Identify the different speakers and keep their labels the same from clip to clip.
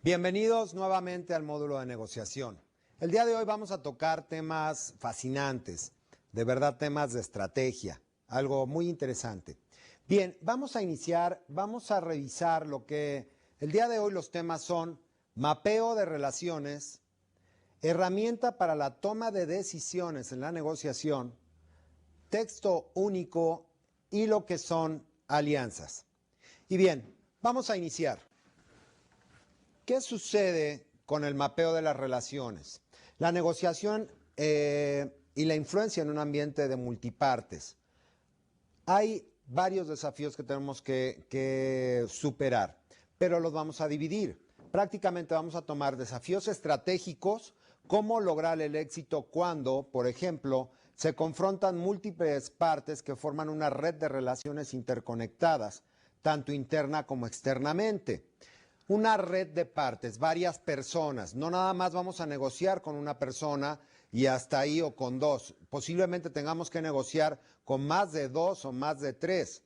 Speaker 1: Bienvenidos nuevamente al módulo de negociación. El día de hoy vamos a tocar temas fascinantes, de verdad temas de estrategia, algo muy interesante. Bien, vamos a iniciar, vamos a revisar lo que el día de hoy los temas son mapeo de relaciones, herramienta para la toma de decisiones en la negociación, texto único y lo que son alianzas. Y bien, vamos a iniciar. ¿Qué sucede con el mapeo de las relaciones? La negociación y la influencia en un ambiente de multipartes. Hay varios desafíos que tenemos que superar, pero los vamos a dividir. Prácticamente vamos a tomar desafíos estratégicos, cómo lograr el éxito cuando, por ejemplo, se confrontan múltiples partes que forman una red de relaciones interconectadas, tanto interna como externamente. Una red de partes, varias personas, no nada más vamos a negociar con una persona y hasta ahí o con dos. Posiblemente tengamos que negociar con más de dos o más de tres.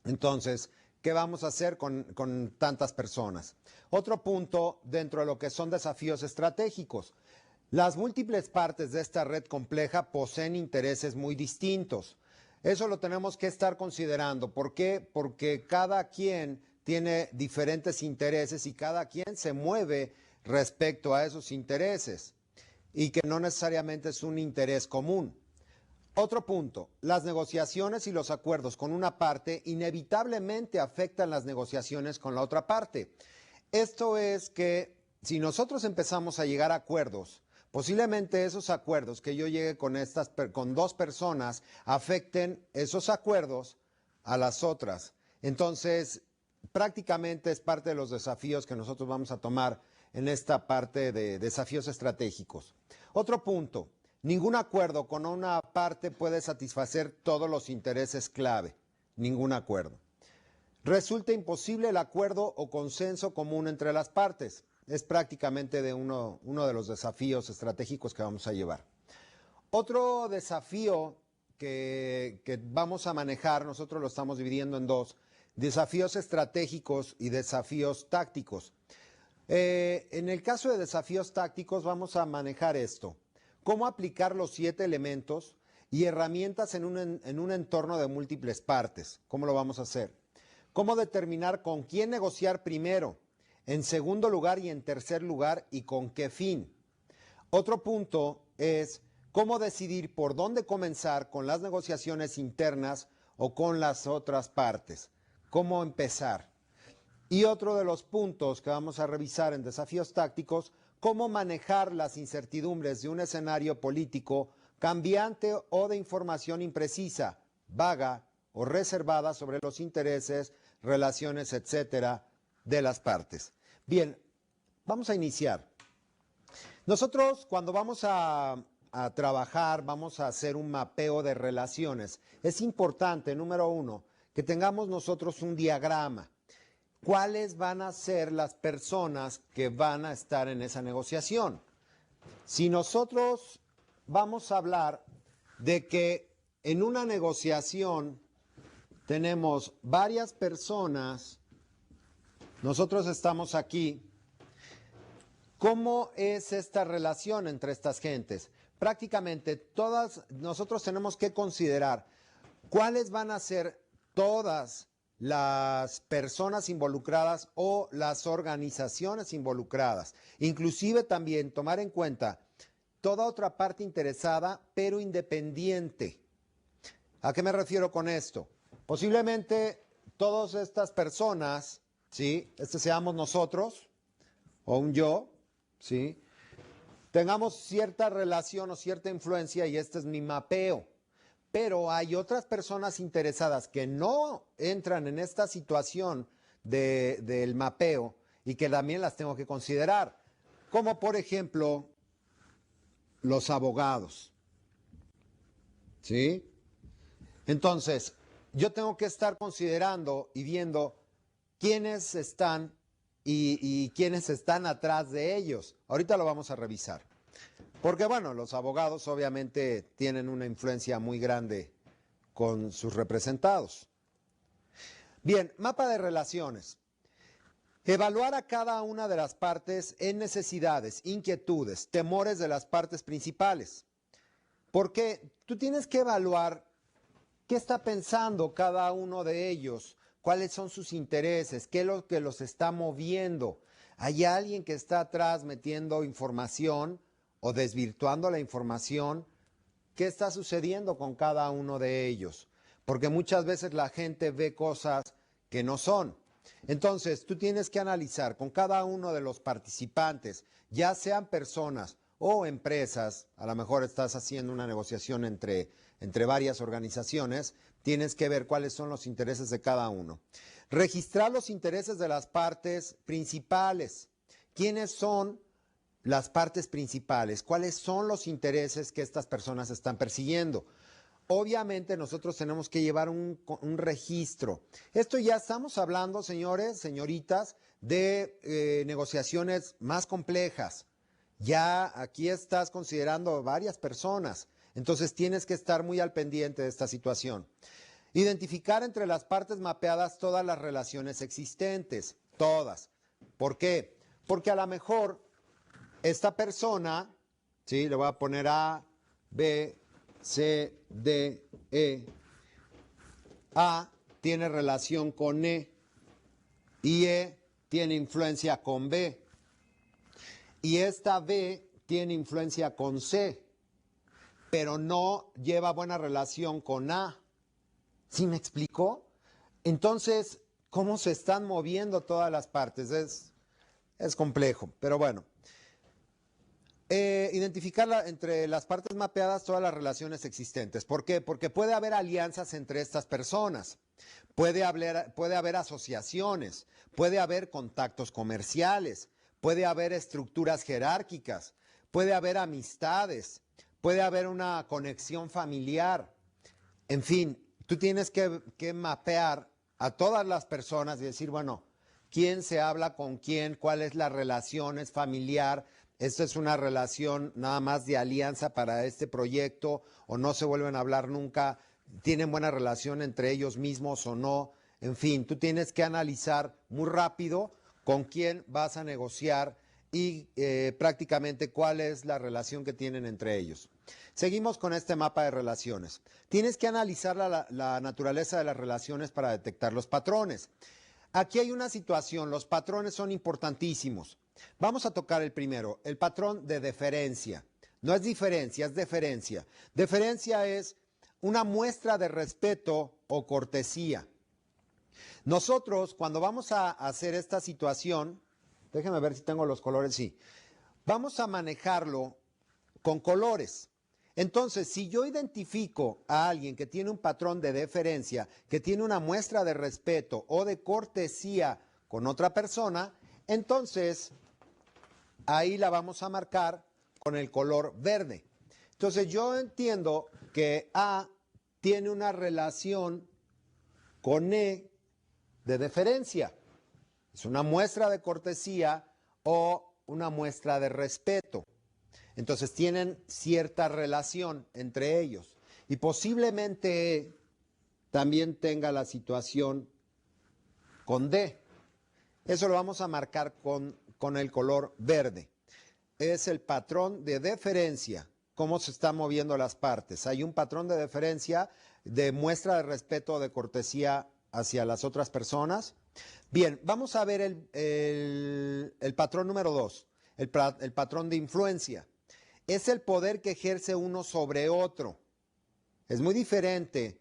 Speaker 1: Entonces, ¿qué vamos a hacer con tantas personas? Otro punto dentro de lo que son desafíos estratégicos. Las múltiples partes de esta red compleja poseen intereses muy distintos. Eso lo tenemos que estar considerando. ¿Por qué? Porque cada quien tiene diferentes intereses y cada quien se mueve respecto a esos intereses y que no necesariamente es un interés común. Otro punto, las negociaciones y los acuerdos con una parte inevitablemente afectan las negociaciones con la otra parte. Esto es que si nosotros empezamos a llegar a acuerdos, posiblemente esos acuerdos que yo llegue con dos personas afecten esos acuerdos a las otras. Entonces, prácticamente es parte de los desafíos que nosotros vamos a tomar en esta parte de desafíos estratégicos. Otro punto, ningún acuerdo con una parte puede satisfacer todos los intereses clave. Ningún acuerdo. Resulta imposible el acuerdo o consenso común entre las partes. Es prácticamente uno de los desafíos estratégicos que vamos a llevar. Otro desafío que vamos a manejar, nosotros lo estamos dividiendo en dos, desafíos estratégicos y desafíos tácticos. En el caso de desafíos tácticos vamos a manejar esto. Cómo aplicar los 7 elementos y herramientas en un entorno de múltiples partes. ¿Cómo lo vamos a hacer? Cómo determinar con quién negociar primero, en segundo lugar y en tercer lugar y con qué fin. Otro punto es cómo decidir por dónde comenzar con las negociaciones internas o con las otras partes. Cómo empezar. Y otro de los puntos que vamos a revisar en desafíos tácticos, cómo manejar las incertidumbres de un escenario político cambiante o de información imprecisa, vaga o reservada sobre los intereses, relaciones, etcétera, de las partes. Bien, vamos a iniciar. Nosotros cuando vamos a trabajar, vamos a hacer un mapeo de relaciones. Es importante, número uno, que tengamos nosotros un diagrama. ¿Cuáles van a ser las personas que van a estar en esa negociación? Si nosotros vamos a hablar de que en una negociación tenemos varias personas, nosotros estamos aquí, ¿cómo es esta relación entre estas gentes? Prácticamente todas, nosotros tenemos que considerar cuáles van a ser todas las personas involucradas o las organizaciones involucradas. Inclusive también tomar en cuenta toda otra parte interesada, pero independiente. ¿A qué me refiero con esto? Posiblemente todas estas personas, ¿sí? Seamos nosotros o un yo, ¿sí? Tengamos cierta relación o cierta influencia y este es mi mapeo. Pero hay otras personas interesadas que no entran en esta situación del mapeo y que también las tengo que considerar, como por ejemplo los abogados. ¿Sí? Entonces, yo tengo que estar considerando y viendo quiénes están y quiénes están atrás de ellos. Ahorita lo vamos a revisar. Porque bueno, los abogados obviamente tienen una influencia muy grande con sus representados. Bien, mapa de relaciones. Evaluar a cada una de las partes en necesidades, inquietudes, temores de las partes principales. Porque tú tienes que evaluar qué está pensando cada uno de ellos, cuáles son sus intereses, qué es lo que los está moviendo. ¿Hay alguien que está atrás metiendo información o desvirtuando la información? ¿Qué está sucediendo con cada uno de ellos? Porque muchas veces la gente ve cosas que no son. Entonces, tú tienes que analizar con cada uno de los participantes, ya sean personas o empresas, a lo mejor estás haciendo una negociación entre varias organizaciones, tienes que ver cuáles son los intereses de cada uno. Registrar los intereses de las partes principales. ¿Quiénes son las partes principales? ¿Cuáles son los intereses que estas personas están persiguiendo? Obviamente nosotros tenemos que llevar un registro. Esto ya estamos hablando, señores, señoritas, de negociaciones más complejas. Ya aquí estás considerando varias personas, entonces tienes que estar muy al pendiente de esta situación. Identificar entre las partes mapeadas todas las relaciones existentes, todas. ¿Por qué? Porque a lo mejor esta persona, ¿sí? Le voy a poner A, B, C, D, E. A tiene relación con E y E tiene influencia con B. Y esta B tiene influencia con C, pero no lleva buena relación con A. ¿Sí me explicó? Entonces, ¿cómo se están moviendo todas las partes? Es complejo, pero bueno. Identificar entre las partes mapeadas todas las relaciones existentes. ¿Por qué? Porque puede haber alianzas entre estas personas, puede haber asociaciones, puede haber contactos comerciales, puede haber estructuras jerárquicas, puede haber amistades, puede haber una conexión familiar. En fin, tú tienes que mapear a todas las personas y decir, bueno, ¿quién se habla con quién? ¿Cuál es la relación? ¿Es familiar? ¿Esto es una relación nada más de alianza para este proyecto o no se vuelven a hablar nunca? ¿Tienen buena relación entre ellos mismos o no? En fin, tú tienes que analizar muy rápido con quién vas a negociar y prácticamente cuál es la relación que tienen entre ellos. Seguimos con este mapa de relaciones. Tienes que analizar la naturaleza de las relaciones para detectar los patrones. Aquí hay una situación, los patrones son importantísimos. Vamos a tocar el primero, el patrón de deferencia. No es diferencia, es deferencia. Deferencia es una muestra de respeto o cortesía. Nosotros, cuando vamos a hacer esta situación, déjenme ver si tengo los colores, sí. Vamos a manejarlo con colores. Entonces, si yo identifico a alguien que tiene un patrón de deferencia, que tiene una muestra de respeto o de cortesía con otra persona, entonces ahí la vamos a marcar con el color verde. Entonces yo entiendo que A tiene una relación con E de deferencia. Es una muestra de cortesía o una muestra de respeto. Entonces tienen cierta relación entre ellos. Y posiblemente E también tenga la situación con D. Eso lo vamos a marcar con el color verde. Es el patrón de deferencia, cómo se están moviendo las partes. Hay un patrón de deferencia, de muestra de respeto o de cortesía hacia las otras personas. Bien, vamos a ver el patrón número 2, el patrón de influencia. Es el poder que ejerce uno sobre otro. Es muy diferente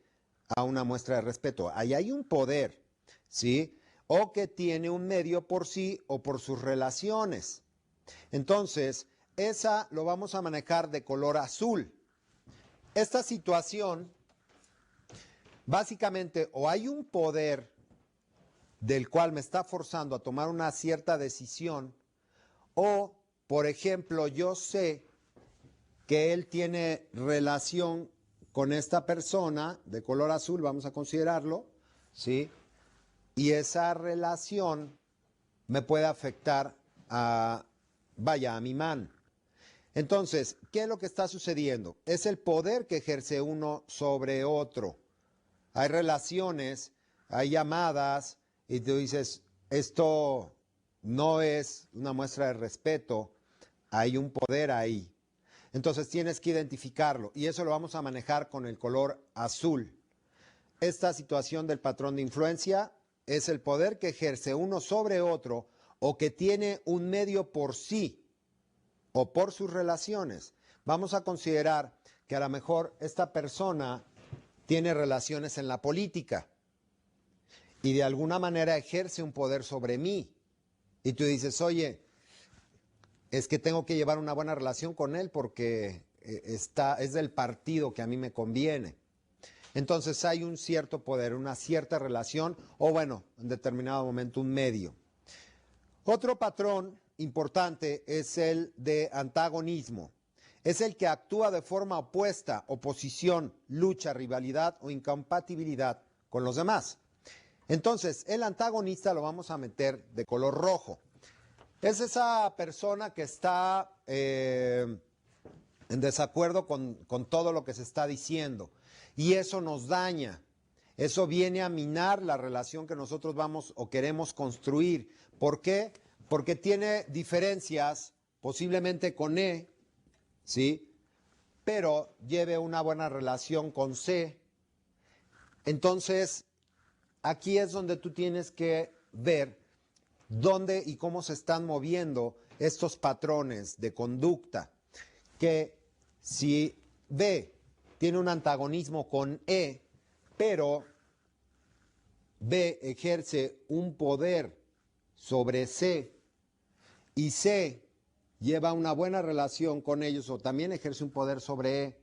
Speaker 1: a una muestra de respeto. Ahí hay un poder, ¿sí? O que tiene un medio por sí o por sus relaciones. Entonces, esa lo vamos a manejar de color azul. Esta situación, básicamente, o hay un poder del cual me está forzando a tomar una cierta decisión, o, por ejemplo, yo sé que él tiene relación con esta persona de color azul, vamos a considerarlo, ¿sí? Y esa relación me puede afectar a mi man. Entonces, ¿qué es lo que está sucediendo? Es el poder que ejerce uno sobre otro. Hay relaciones, hay llamadas, y tú dices, esto no es una muestra de respeto, hay un poder ahí. Entonces tienes que identificarlo y eso lo vamos a manejar con el color azul. Esta situación del patrón de influencia es el poder que ejerce uno sobre otro o que tiene un medio por sí o por sus relaciones. Vamos a considerar que a lo mejor esta persona tiene relaciones en la política y de alguna manera ejerce un poder sobre mí. Y tú dices, oye, es que tengo que llevar una buena relación con él porque es del partido que a mí me conviene. Entonces hay un cierto poder, una cierta relación o bueno, en determinado momento un medio. Otro patrón importante es el de antagonismo. Es el que actúa de forma opuesta, oposición, lucha, rivalidad o incompatibilidad con los demás. Entonces, el antagonista lo vamos a meter de color rojo. Es esa persona que está en desacuerdo con todo lo que se está diciendo. Y eso nos daña. Eso viene a minar la relación que nosotros vamos o queremos construir. ¿Por qué? Porque tiene diferencias, posiblemente con E, ¿sí? Pero lleve una buena relación con C. Entonces, aquí es donde tú tienes que ver dónde y cómo se están moviendo estos patrones de conducta. Que si B tiene un antagonismo con E, pero B ejerce un poder sobre C y C lleva una buena relación con ellos o también ejerce un poder sobre E,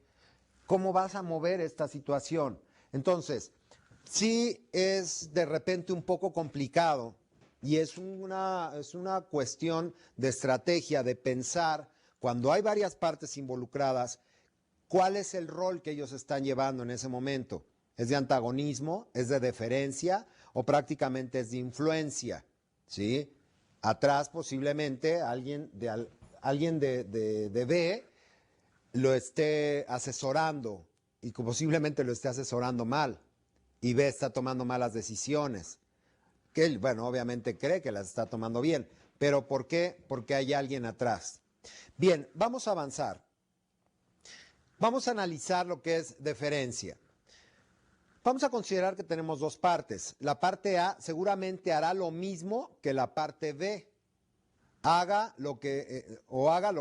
Speaker 1: ¿cómo vas a mover esta situación? Entonces, sí es de repente un poco complicado y es una cuestión de estrategia, de pensar, cuando hay varias partes involucradas, ¿cuál es el rol que ellos están llevando en ese momento? ¿Es de antagonismo? ¿Es de deferencia? ¿O prácticamente es de influencia? ¿Sí? Atrás posiblemente alguien de B lo esté asesorando y que posiblemente lo esté asesorando mal y B está tomando malas decisiones. Que él, bueno, obviamente cree que las está tomando bien. ¿Pero por qué? Porque hay alguien atrás. Bien, vamos a avanzar. Vamos a analizar lo que es deferencia. Vamos a considerar que tenemos dos partes. La parte A seguramente hará lo mismo que la parte B. Haga lo que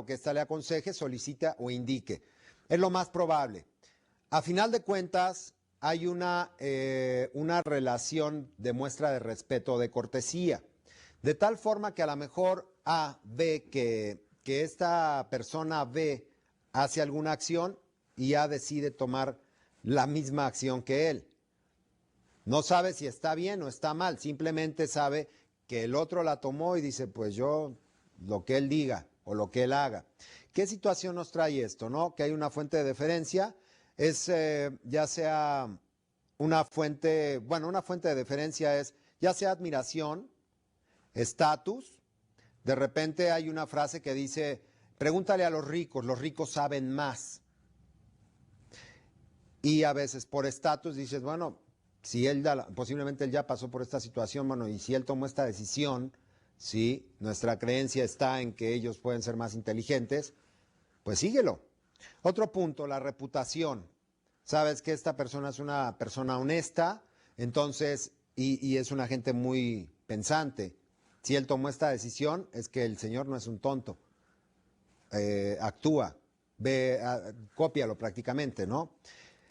Speaker 1: ésta le aconseje, solicita o indique. Es lo más probable. A final de cuentas, hay una relación de muestra de respeto o de cortesía. De tal forma que a lo mejor A ve que esta persona B hace alguna acción y A decide tomar la misma acción que él. No sabe si está bien o está mal, simplemente sabe que el otro la tomó y dice, pues yo, lo que él diga o lo que él haga. ¿Qué situación nos trae esto, no? Que hay una fuente de deferencia, es ya sea una fuente de deferencia es ya sea admiración, estatus. De repente hay una frase que dice, pregúntale a los ricos saben más. Y a veces por estatus dices, bueno, si él posiblemente él ya pasó por esta situación, bueno, y si él tomó esta decisión, sí, nuestra creencia está en que ellos pueden ser más inteligentes, pues síguelo. Otro punto, la reputación. Sabes que esta persona es una persona honesta, entonces, y es una gente muy pensante. Si él tomó esta decisión, es que el señor no es un tonto. Actúa, cópialo prácticamente, ¿no?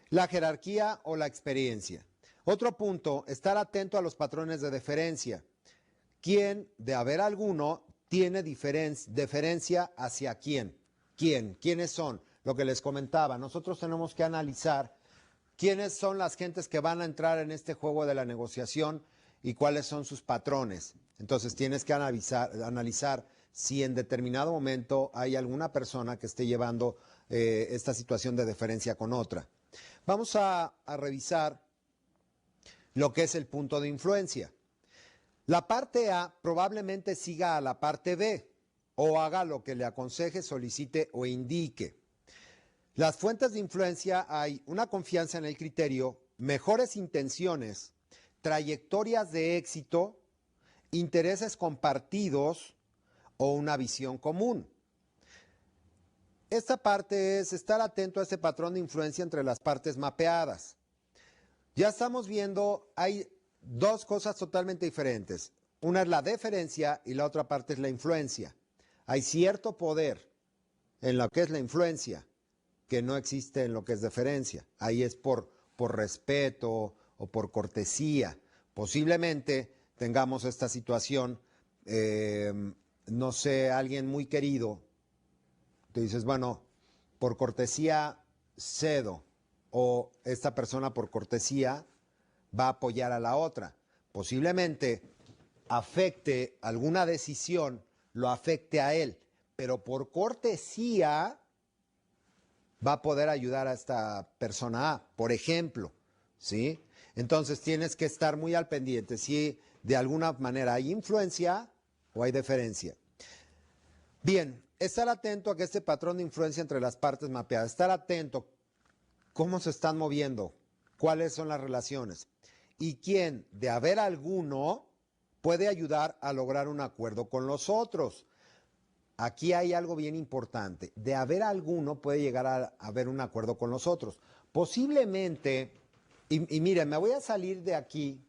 Speaker 1: La jerarquía o la experiencia. Otro punto, estar atento a los patrones de deferencia. ¿Quién, de haber alguno, tiene deferencia hacia quién? ¿Quién? ¿Quiénes son? Lo que les comentaba, nosotros tenemos que analizar quiénes son las gentes que van a entrar en este juego de la negociación y cuáles son sus patrones. Entonces tienes que analizar si en determinado momento hay alguna persona que esté llevando esta situación de deferencia con otra. Vamos a revisar lo que es el punto de influencia. La parte A probablemente siga a la parte B o haga lo que le aconseje, solicite o indique. Las fuentes de influencia hay una confianza en el criterio, mejores intenciones, trayectorias de éxito intereses compartidos o una visión común. Esta parte es estar atento a ese patrón de influencia entre las partes mapeadas. Ya estamos viendo, hay dos cosas totalmente diferentes. Una es la deferencia y la otra parte es la influencia. Hay cierto poder en lo que es la influencia que no existe en lo que es deferencia. Ahí es por respeto o por cortesía. Posiblemente tengamos esta situación, no sé, alguien muy querido, te dices, bueno, por cortesía cedo, o esta persona por cortesía va a apoyar a la otra. Posiblemente afecte alguna decisión, lo afecte a él, pero por cortesía va a poder ayudar a esta persona A, por ejemplo, ¿sí? Entonces tienes que estar muy al pendiente si de alguna manera hay influencia o hay deferencia. Bien, estar atento a que este patrón de influencia entre las partes mapeadas, estar atento cómo se están moviendo, cuáles son las relaciones y quién, de haber alguno, puede ayudar a lograr un acuerdo con los otros. Aquí hay algo bien importante. De haber alguno puede llegar a haber un acuerdo con los otros. Posiblemente, y miren, me voy a salir de aquí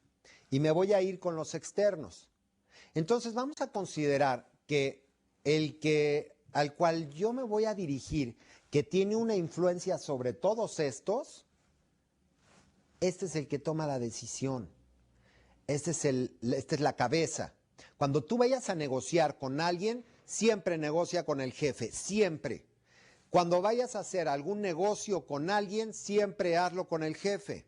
Speaker 1: y me voy a ir con los externos. Entonces vamos a considerar que al cual yo me voy a dirigir, que tiene una influencia sobre todos estos, este es el que toma la decisión. Esta es la cabeza. Cuando tú vayas a negociar con alguien, siempre negocia con el jefe, siempre. Cuando vayas a hacer algún negocio con alguien, siempre hazlo con el jefe.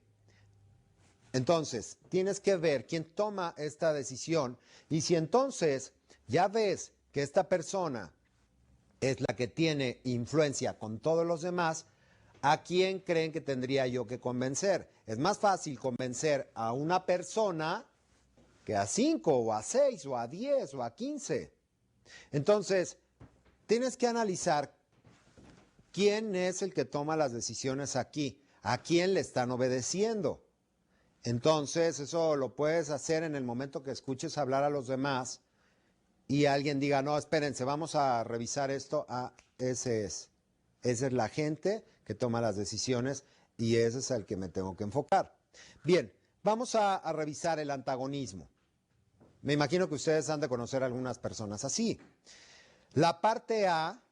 Speaker 1: Entonces, tienes que ver quién toma esta decisión y si entonces ya ves que esta persona es la que tiene influencia con todos los demás, ¿a quién creen que tendría yo que convencer? Es más fácil convencer a una persona que a 5 o a 6 o a 10 o a 15. Entonces, tienes que analizar quién es el que toma las decisiones aquí, a quién le están obedeciendo. Entonces, eso lo puedes hacer en el momento que escuches hablar a los demás y alguien diga, no, espérense, vamos a revisar esto. Ah, ese es. Esa es la gente que toma las decisiones y ese es al que me tengo que enfocar. Bien, vamos a revisar el antagonismo. Me imagino que ustedes han de conocer a algunas personas así. La parte A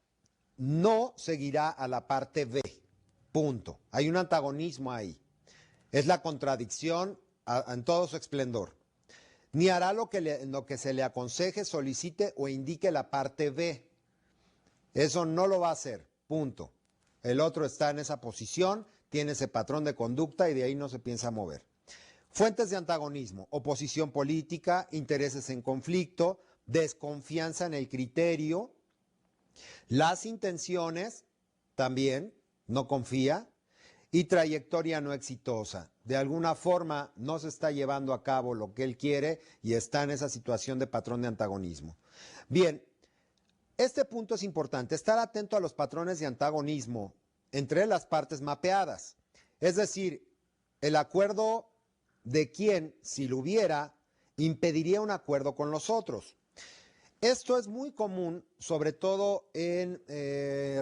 Speaker 1: no seguirá a la parte B. Punto. Hay un antagonismo ahí. Es la contradicción en todo su esplendor. Ni hará lo que se le aconseje, solicite o indique la parte B. Eso no lo va a hacer. Punto. El otro está en esa posición, tiene ese patrón de conducta y de ahí no se piensa mover. Fuentes de antagonismo: oposición política, intereses en conflicto, desconfianza en el criterio, las intenciones, también no confía, y trayectoria no exitosa. De alguna forma no se está llevando a cabo lo que él quiere y está en esa situación de patrón de antagonismo. Bien, este punto es importante, estar atento a los patrones de antagonismo entre las partes mapeadas. Es decir, el acuerdo de quién, si lo hubiera, impediría un acuerdo con los otros. Esto es muy común, sobre todo en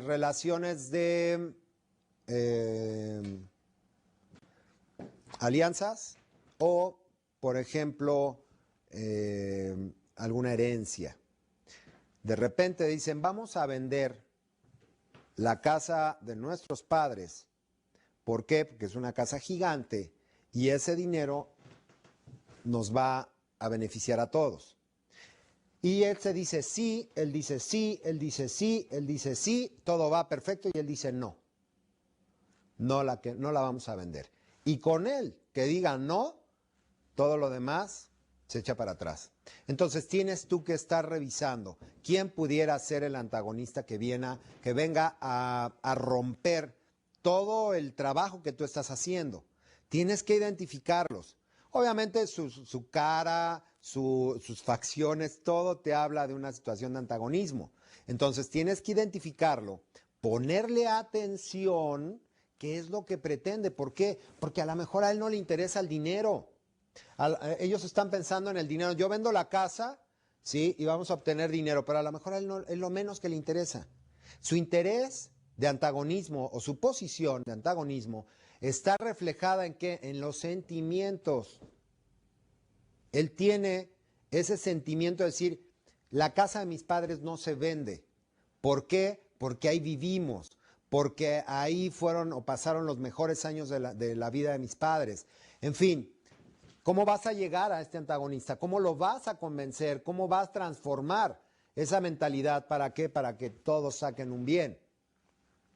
Speaker 1: relaciones de alianzas o, por ejemplo, alguna herencia. De repente dicen, vamos a vender la casa de nuestros padres. ¿Por qué? Porque es una casa gigante y ese dinero nos va a beneficiar a todos. Y él se dice sí, él dice sí, él dice sí, él dice sí, todo va perfecto y él dice no. No la vamos a vender. Y con él que diga no, todo lo demás se echa para atrás. Entonces tienes tú que estar revisando quién pudiera ser el antagonista que venga a romper todo el trabajo que tú estás haciendo. Tienes que identificarlos. Obviamente su cara, sus facciones, todo te habla de una situación de antagonismo. Entonces tienes que identificarlo, ponerle atención, qué es lo que pretende. ¿Por qué? Porque a lo mejor a él no le interesa el dinero. Ellos están pensando en el dinero. Yo vendo la casa, ¿sí? Y vamos a obtener dinero, pero a lo mejor a él no, es lo menos que le interesa. Su interés de antagonismo o su posición de antagonismo está reflejada en qué? En los sentimientos. Él tiene ese sentimiento de decir, la casa de mis padres no se vende. ¿Por qué? Porque ahí vivimos, porque ahí fueron o pasaron los mejores años de la vida de mis padres. En fin, ¿cómo vas a llegar a este antagonista? ¿Cómo lo vas a convencer? ¿Cómo vas a transformar esa mentalidad? ¿Para qué? Para que todos saquen un bien,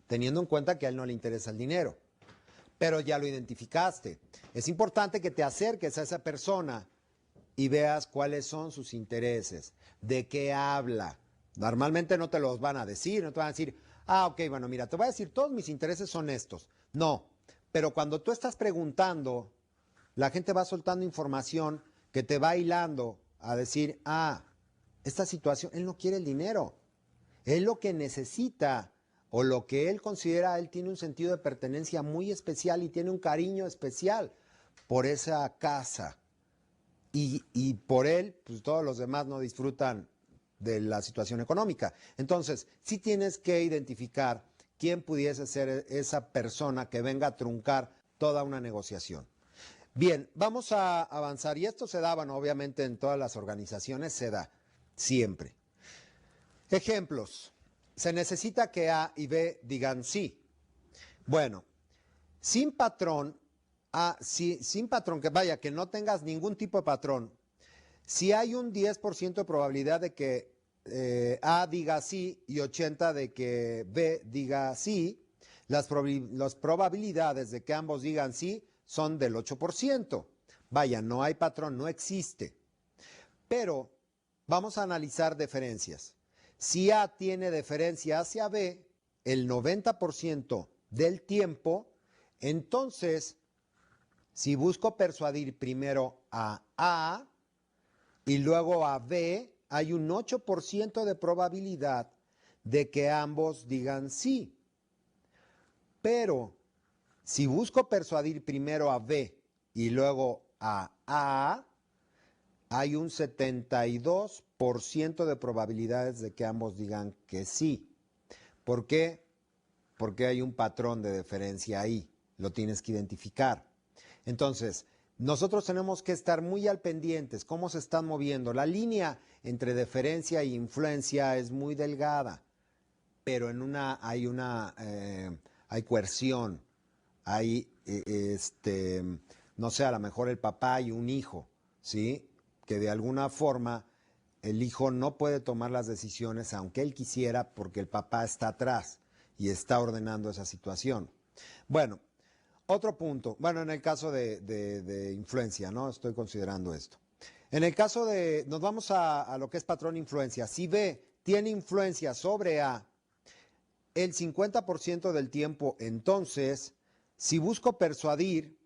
Speaker 1: teniendo en cuenta que a él no le interesa el dinero. Pero ya lo identificaste. Es importante que te acerques a esa persona y veas cuáles son sus intereses, de qué habla. Normalmente no te los van a decir, no te van a decir, ah, ok, bueno, mira, te voy a decir, todos mis intereses son estos. No, pero cuando tú estás preguntando, la gente va soltando información que te va hilando a decir, ah, esta situación, él no quiere el dinero, él lo que necesita o lo que él considera, él tiene un sentido de pertenencia muy especial y tiene un cariño especial por esa casa. Y por él, pues todos los demás no disfrutan de la situación económica. Entonces, sí tienes que identificar quién pudiese ser esa persona que venga a truncar toda una negociación. Bien, vamos a avanzar. Y esto se da, bueno, obviamente en todas las organizaciones se da, siempre. Ejemplos. Se necesita que A y B digan sí. Bueno, sin patrón, sin patrón, que vaya, que no tengas ningún tipo de patrón, si hay un 10% de probabilidad de que A diga sí y 80% de que B diga sí, las probabilidades de que ambos digan sí son del 8%. Vaya, no hay patrón, no existe. Pero vamos a analizar deferencias. Si A tiene deferencia hacia B el 90% del tiempo, entonces, si busco persuadir primero a A y luego a B, hay un 8% de probabilidad de que ambos digan sí. Pero si busco persuadir primero a B y luego a A, hay un 72% de probabilidades de que ambos digan que sí. ¿Por qué? Porque hay un patrón de deferencia ahí. Lo tienes que identificar. Entonces, nosotros tenemos que estar muy al pendientes, cómo se están moviendo. La línea entre deferencia e influencia es muy delgada, pero en una hay coerción, hay, no sé, a lo mejor el papá y un hijo, ¿sí? Que de alguna forma el hijo no puede tomar las decisiones aunque él quisiera porque el papá está atrás y está ordenando esa situación. Bueno, otro punto, bueno, en el caso de influencia, ¿no? Estoy considerando esto. En el caso de, nos vamos a lo que es patrón influencia. Si B tiene influencia sobre A el 50% del tiempo, entonces, si busco persuadir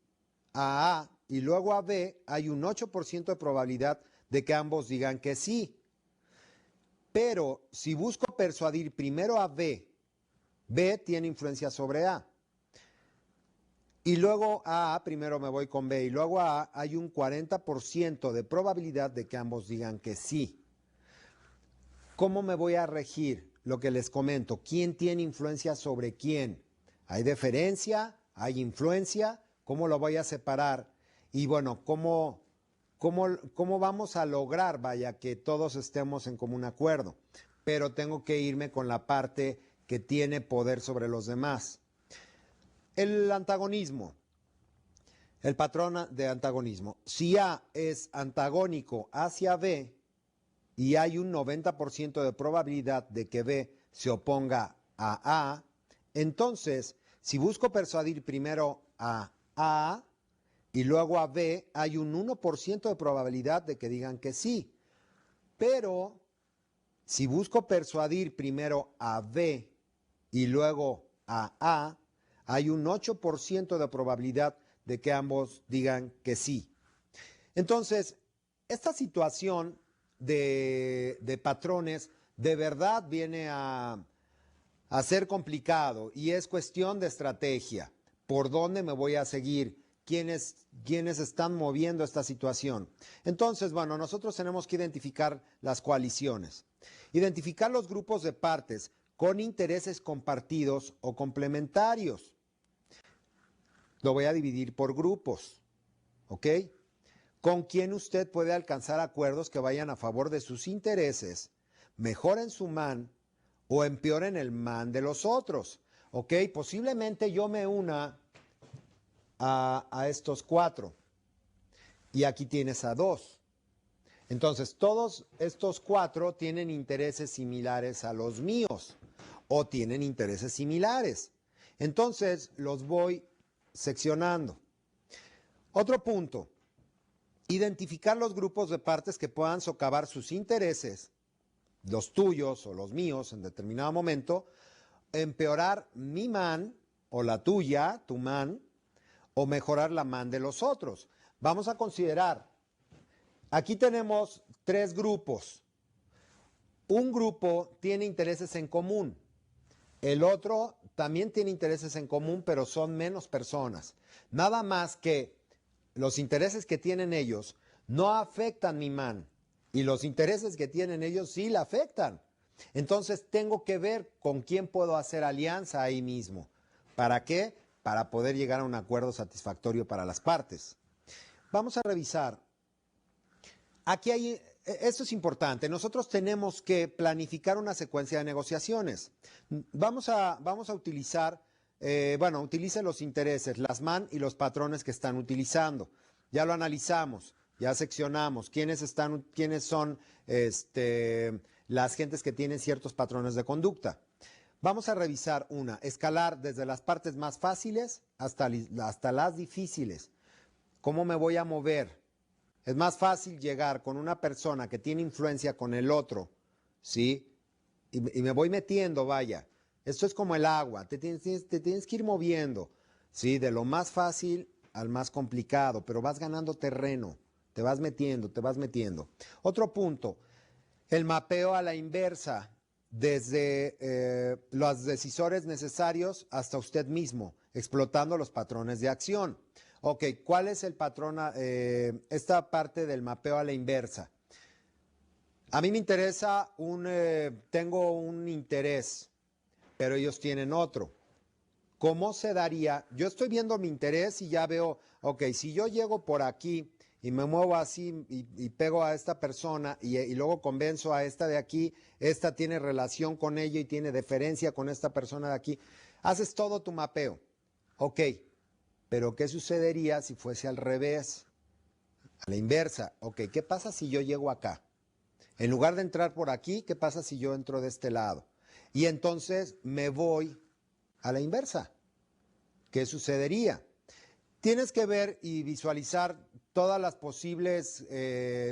Speaker 1: a A y luego a B, hay un 8% de probabilidad de que ambos digan que sí. Pero si busco persuadir primero a B, B tiene influencia sobre A. Y luego a A, primero me voy con B, y luego a A, hay un 40% de probabilidad de que ambos digan que sí. ¿Cómo me voy a regir? Lo que les comento, ¿quién tiene influencia sobre quién? ¿Hay deferencia? ¿Hay influencia? ¿Cómo lo voy a separar? Y bueno, ¿cómo vamos a lograr, vaya, que todos estemos en común acuerdo? Pero tengo que irme con la parte que tiene poder sobre los demás. El antagonismo, el patrón de antagonismo. Si A es antagónico hacia B y hay un 90% de probabilidad de que B se oponga a A, entonces, si busco persuadir primero a A y luego a B, hay un 1% de probabilidad de que digan que sí. Pero, si busco persuadir primero a B y luego a A, hay un 8% de probabilidad de que ambos digan que sí. Entonces, esta situación de patrones de verdad viene a ser complicado y es cuestión de estrategia. ¿Por dónde me voy a seguir? quiénes están moviendo esta situación. Entonces, bueno, nosotros tenemos que identificar las coaliciones, identificar los grupos de partes con intereses compartidos o complementarios. Lo voy a dividir por grupos, ¿ok? Con quien usted puede alcanzar acuerdos que vayan a favor de sus intereses, mejoren su man o empeoren el man de los otros, ¿ok? Posiblemente yo me una a estos 4 y aquí tienes a 2. Entonces, todos estos 4 tienen intereses similares a los míos o tienen intereses similares. Entonces, los voy seccionando. Otro punto, identificar los grupos de partes que puedan socavar sus intereses, los tuyos o los míos en determinado momento, empeorar mi man o la tuya, tu man, o mejorar la man de los otros. Vamos a considerar, aquí tenemos 3 grupos. Un grupo tiene intereses en común, el otro también tiene intereses en común, pero son menos personas. Nada más que los intereses que tienen ellos no afectan mi man y los intereses que tienen ellos sí la afectan. Entonces tengo que ver con quién puedo hacer alianza ahí mismo. ¿Para qué? Para poder llegar a un acuerdo satisfactorio para las partes. Vamos a revisar. Aquí hay, esto es importante, nosotros tenemos que planificar una secuencia de negociaciones. Vamos a utilizar, utilice los intereses, las man y los patrones que están utilizando. Ya lo analizamos, ya seccionamos quiénes son las gentes que tienen ciertos patrones de conducta. Vamos a revisar escalar desde las partes más fáciles hasta las difíciles. ¿Cómo me voy a mover? Es más fácil llegar con una persona que tiene influencia con el otro, ¿sí? Y me voy metiendo, vaya. Esto es como el agua, te tienes que ir moviendo, ¿sí? De lo más fácil al más complicado, pero vas ganando terreno, te vas metiendo, te vas metiendo. Otro punto, el mapeo a la inversa, desde los decisores necesarios hasta usted mismo, explotando los patrones de acción. Ok, ¿cuál es el patrón? Esta parte del mapeo a la inversa. A mí me interesa, tengo un interés, pero ellos tienen otro. ¿Cómo se daría? Yo estoy viendo mi interés y ya veo, ok, si yo llego por aquí y me muevo así y pego a esta persona y luego convenzo a esta de aquí, esta tiene relación con ella y tiene deferencia con esta persona de aquí, haces todo tu mapeo. Ok. Pero ¿qué sucedería si fuese al revés? A la inversa. Ok, ¿qué pasa si yo llego acá? En lugar de entrar por aquí, ¿qué pasa si yo entro de este lado? Y entonces me voy a la inversa. ¿Qué sucedería? Tienes que ver y visualizar todas las posibles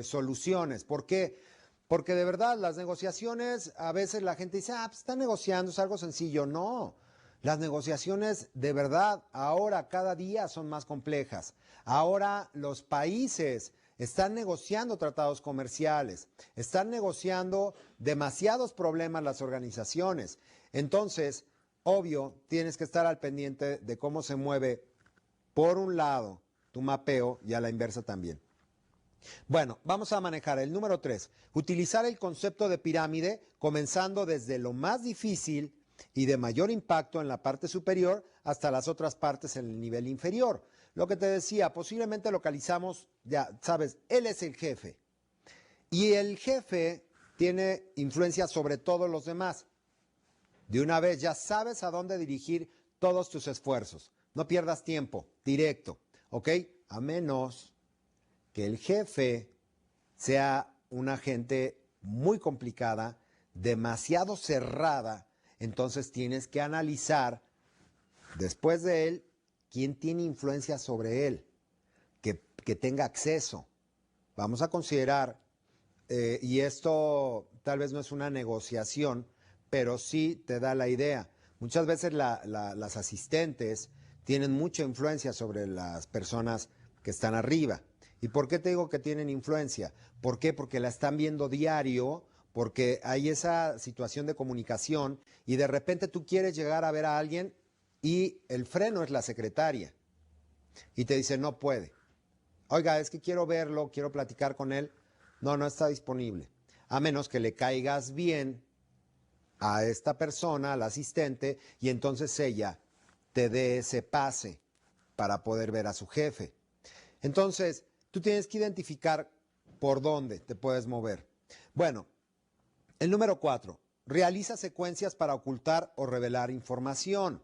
Speaker 1: soluciones. ¿Por qué? Porque de verdad las negociaciones, a veces la gente dice, pues está negociando, es algo sencillo. No. Las negociaciones de verdad ahora cada día son más complejas. Ahora los países están negociando tratados comerciales, están negociando demasiados problemas las organizaciones. Entonces, obvio, tienes que estar al pendiente de cómo se mueve por un lado tu mapeo y a la inversa también. Bueno, vamos a manejar el número 3. Utilizar el concepto de pirámide comenzando desde lo más difícil y de mayor impacto en la parte superior hasta las otras partes en el nivel inferior. Lo que te decía, posiblemente localizamos, ya sabes, él es el jefe. Y el jefe tiene influencia sobre todos los demás. De una vez ya sabes a dónde dirigir todos tus esfuerzos. No pierdas tiempo, directo, ¿ok? A menos que el jefe sea una gente muy complicada, demasiado cerrada. Entonces tienes que analizar, después de él, quién tiene influencia sobre él, que tenga acceso. Vamos a considerar, y esto tal vez no es una negociación, pero sí te da la idea. Muchas veces las asistentes tienen mucha influencia sobre las personas que están arriba. ¿Y por qué te digo que tienen influencia? ¿Por qué? Porque la están viendo diario, porque hay esa situación de comunicación y de repente tú quieres llegar a ver a alguien y el freno es la secretaria. y te dice no puede. Oiga, es que quiero verlo, quiero platicar con él. No, no está disponible. A menos que le caigas bien a esta persona, al asistente, y entonces ella te dé ese pase para poder ver a su jefe. Entonces, tú tienes que identificar por dónde te puedes mover. Bueno, el número 4, realiza secuencias para ocultar o revelar información.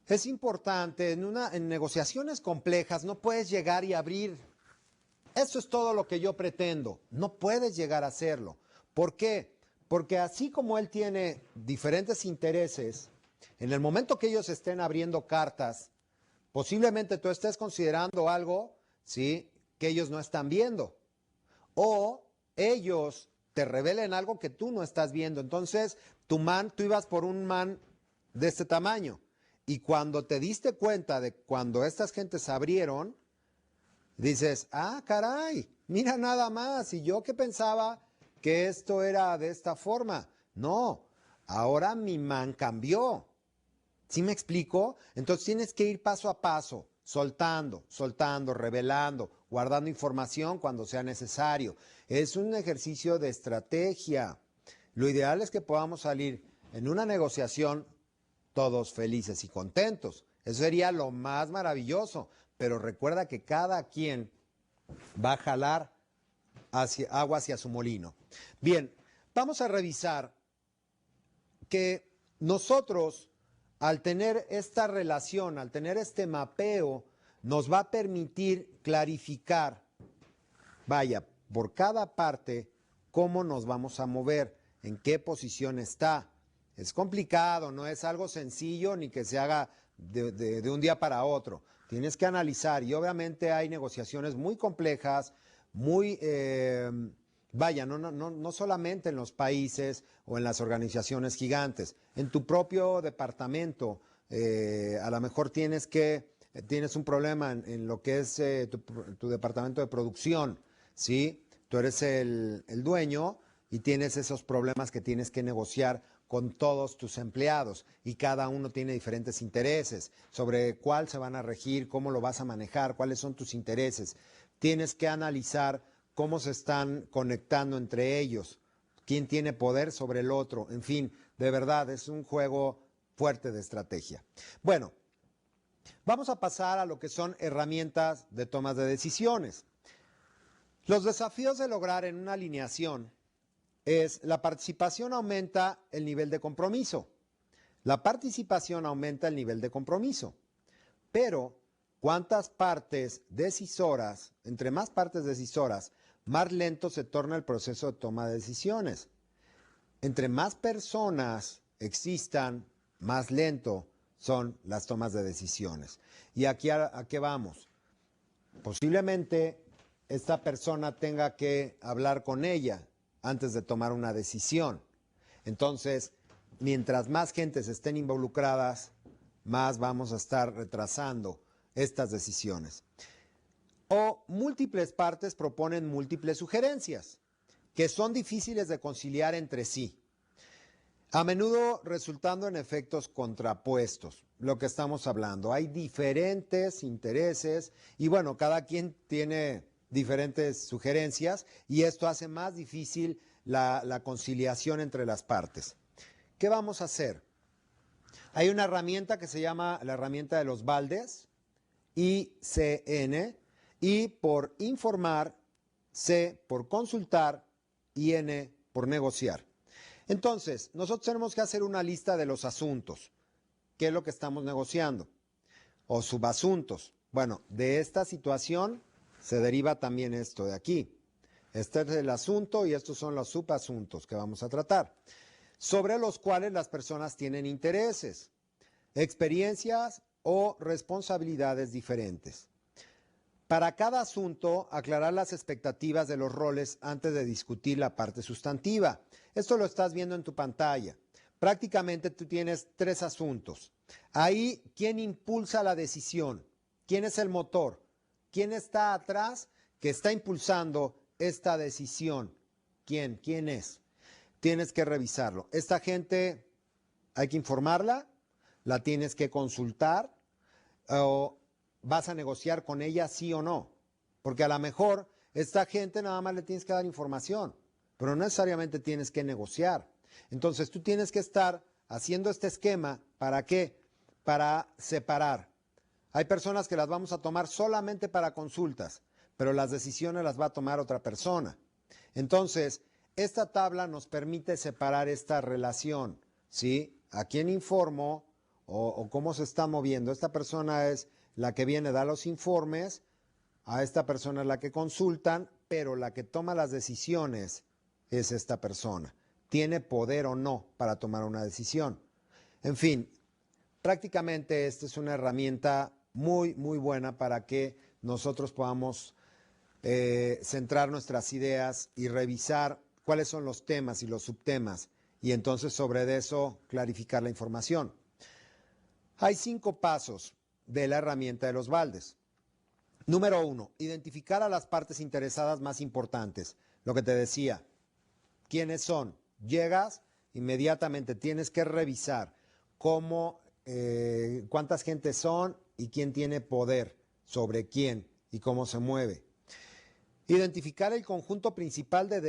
Speaker 1: Es importante, en negociaciones complejas no puedes llegar y abrir. Eso es todo lo que yo pretendo. No puedes llegar a hacerlo. ¿Por qué? Porque así como él tiene diferentes intereses, en el momento que ellos estén abriendo cartas, posiblemente tú estés considerando algo, ¿sí?, que ellos no están viendo. O ellos te revelen algo que tú no estás viendo. Entonces, tú ibas por un man de este tamaño. Y cuando te diste cuenta de cuando estas gentes abrieron, dices, ah, caray, mira nada más. Y yo que pensaba que esto era de esta forma. No, ahora mi man cambió. ¿Sí me explico? Entonces tienes que ir paso a paso, soltando, revelando, guardando información cuando sea necesario. Es un ejercicio de estrategia. Lo ideal es que podamos salir en una negociación todos felices y contentos. Eso sería lo más maravilloso. Pero recuerda que cada quien va a jalar agua hacia su molino. Bien, vamos a revisar que nosotros, al tener esta relación, al tener este mapeo, nos va a permitir clarificar, vaya, por cada parte, cómo nos vamos a mover, en qué posición está. Es complicado, no es algo sencillo ni que se haga de un día para otro. Tienes que analizar y obviamente hay negociaciones muy complejas, muy, vaya, no solamente en los países o en las organizaciones gigantes, en tu propio departamento, a lo mejor tienes un problema en lo que es tu departamento de producción, ¿sí? Tú eres el dueño y tienes esos problemas que tienes que negociar con todos tus empleados y cada uno tiene diferentes intereses sobre cuál se van a regir, cómo lo vas a manejar, cuáles son tus intereses. Tienes que analizar cómo se están conectando entre ellos, quién tiene poder sobre el otro, en fin, de verdad es un juego fuerte de estrategia. Bueno, vamos a pasar a lo que son herramientas de tomas de decisiones. Los desafíos de lograr en una alineación es la participación aumenta el nivel de compromiso. La participación aumenta el nivel de compromiso. Pero, ¿cuántas partes decisoras, entre más partes decisoras, más lento se torna el proceso de toma de decisiones? Entre más personas existan, más lento son las tomas de decisiones. ¿Y aquí a qué vamos? Posiblemente esta persona tenga que hablar con ella antes de tomar una decisión. Entonces, mientras más gentes estén involucradas, más vamos a estar retrasando estas decisiones. O múltiples partes proponen múltiples sugerencias que son difíciles de conciliar entre sí, a menudo resultando en efectos contrapuestos, lo que estamos hablando. Hay diferentes intereses y bueno, cada quien tiene diferentes sugerencias y esto hace más difícil la conciliación entre las partes. ¿Qué vamos a hacer? Hay una herramienta que se llama la herramienta de los baldes, ICN, I por informar, C por consultar y N por negociar. Entonces, nosotros tenemos que hacer una lista de los asuntos. ¿Qué es lo que estamos negociando? O subasuntos. Bueno, de esta situación se deriva también esto de aquí. Este es el asunto y estos son los subasuntos que vamos a tratar, sobre los cuales las personas tienen intereses, experiencias o responsabilidades diferentes. Para cada asunto, aclarar las expectativas de los roles antes de discutir la parte sustantiva. Esto lo estás viendo en tu pantalla. Prácticamente tú tienes 3 asuntos. Ahí, ¿quién impulsa la decisión? ¿Quién es el motor? ¿Quién está atrás que está impulsando esta decisión? ¿Quién? ¿Quién es? Tienes que revisarlo. Esta gente hay que informarla, la tienes que consultar o vas a negociar con ella sí o no. Porque a lo mejor esta gente nada más le tienes que dar información, pero no necesariamente tienes que negociar. Entonces tú tienes que estar haciendo este esquema, ¿para qué? Para separar. Hay personas que las vamos a tomar solamente para consultas, pero las decisiones las va a tomar otra persona. Entonces, esta tabla nos permite separar esta relación, ¿sí? ¿A quién informo o cómo se está moviendo? Esta persona es la que viene, da los informes, a esta persona es la que consultan, pero la que toma las decisiones es esta persona. ¿Tiene poder o no para tomar una decisión? En fin, prácticamente esta es una herramienta muy, muy buena para que nosotros podamos centrar nuestras ideas y revisar cuáles son los temas y los subtemas y entonces sobre eso clarificar la información. Hay 5 pasos de la herramienta de los baldes. Número 1, identificar a las partes interesadas más importantes. Lo que te decía, ¿quiénes son? Llegas, inmediatamente tienes que revisar cuántas gentes son y quién tiene poder sobre quién y cómo se mueve. Identificar el conjunto principal de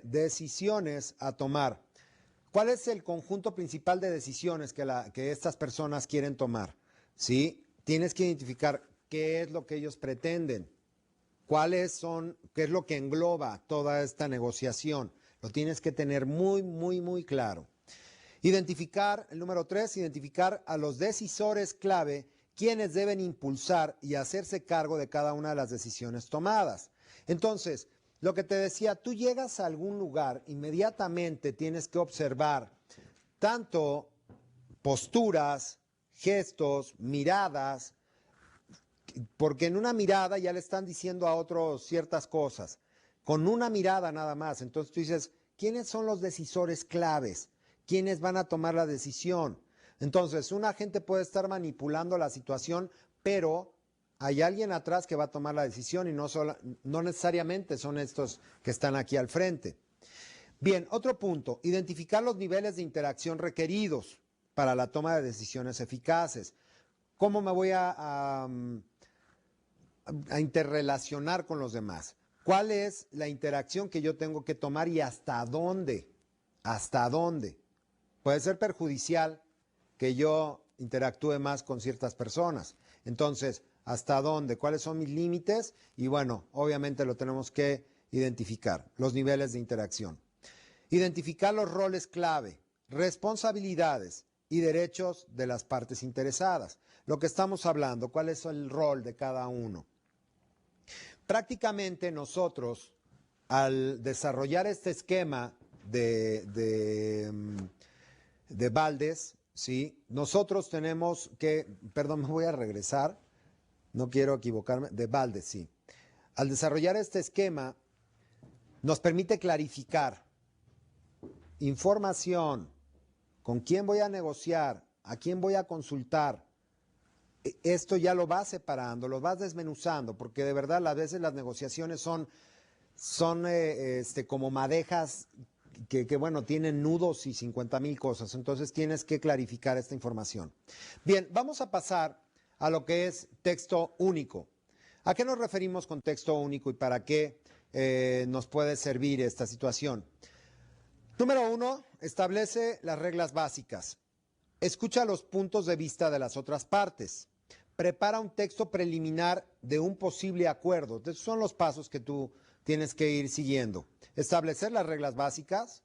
Speaker 1: decisiones a tomar. ¿Cuál es el conjunto principal de decisiones que estas personas quieren tomar? ¿Sí? Tienes que identificar qué es lo que ellos pretenden, qué es lo que engloba toda esta negociación. Lo tienes que tener muy, muy, muy claro. El número 3, identificar a los decisores clave, quienes deben impulsar y hacerse cargo de cada una de las decisiones tomadas. Entonces, lo que te decía, tú llegas a algún lugar, inmediatamente tienes que observar tanto posturas, gestos, miradas, porque en una mirada ya le están diciendo a otros ciertas cosas, con una mirada nada más. Entonces tú dices, ¿quiénes son los decisores claves? ¿Quiénes van a tomar la decisión? Entonces, un agente puede estar manipulando la situación, pero hay alguien atrás que va a tomar la decisión y no necesariamente son estos que están aquí al frente. Bien, otro punto, identificar los niveles de interacción requeridos para la toma de decisiones eficaces. ¿Cómo me voy a interrelacionar con los demás? ¿Cuál es la interacción que yo tengo que tomar y hasta dónde? ¿Hasta dónde? Puede ser perjudicial que yo interactúe más con ciertas personas. Entonces, ¿hasta dónde? ¿Cuáles son mis límites? Y bueno, obviamente lo tenemos que identificar, los niveles de interacción. Identificar los roles clave, responsabilidades y derechos de las partes interesadas. Lo que estamos hablando, ¿cuál es el rol de cada uno? Prácticamente nosotros, al desarrollar este esquema de baldes, ¿sí? Nosotros tenemos que, perdón, me voy a regresar, no quiero equivocarme, de baldes, sí. Al desarrollar este esquema, nos permite clarificar información, con quién voy a negociar, a quién voy a consultar. Esto ya lo vas separando, lo vas desmenuzando, porque de verdad a veces las negociaciones son como madejas que bueno, tienen nudos y 50,000 cosas. Entonces tienes que clarificar esta información. Bien, vamos a pasar a lo que es texto único. ¿A qué nos referimos con texto único y para qué nos puede servir esta situación? Número 1, establece las reglas básicas. Escucha los puntos de vista de las otras partes. Prepara un texto preliminar de un posible acuerdo. Estos son los pasos que tú tienes que ir siguiendo. Establecer las reglas básicas.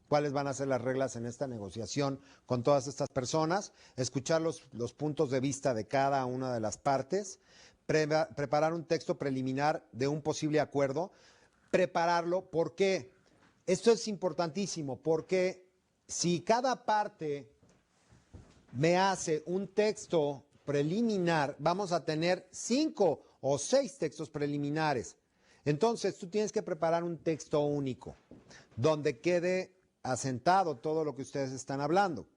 Speaker 1: ¿Cuáles van a ser las reglas en esta negociación con todas estas personas? Escuchar los puntos de vista de cada una de las partes. Preparar un texto preliminar de un posible acuerdo. Prepararlo. ¿Por qué? Esto es importantísimo porque si cada parte me hace un texto preliminar, vamos a tener 5 o 6 textos preliminares. Entonces tú tienes que preparar un texto único donde quede asentado todo lo que ustedes están hablando.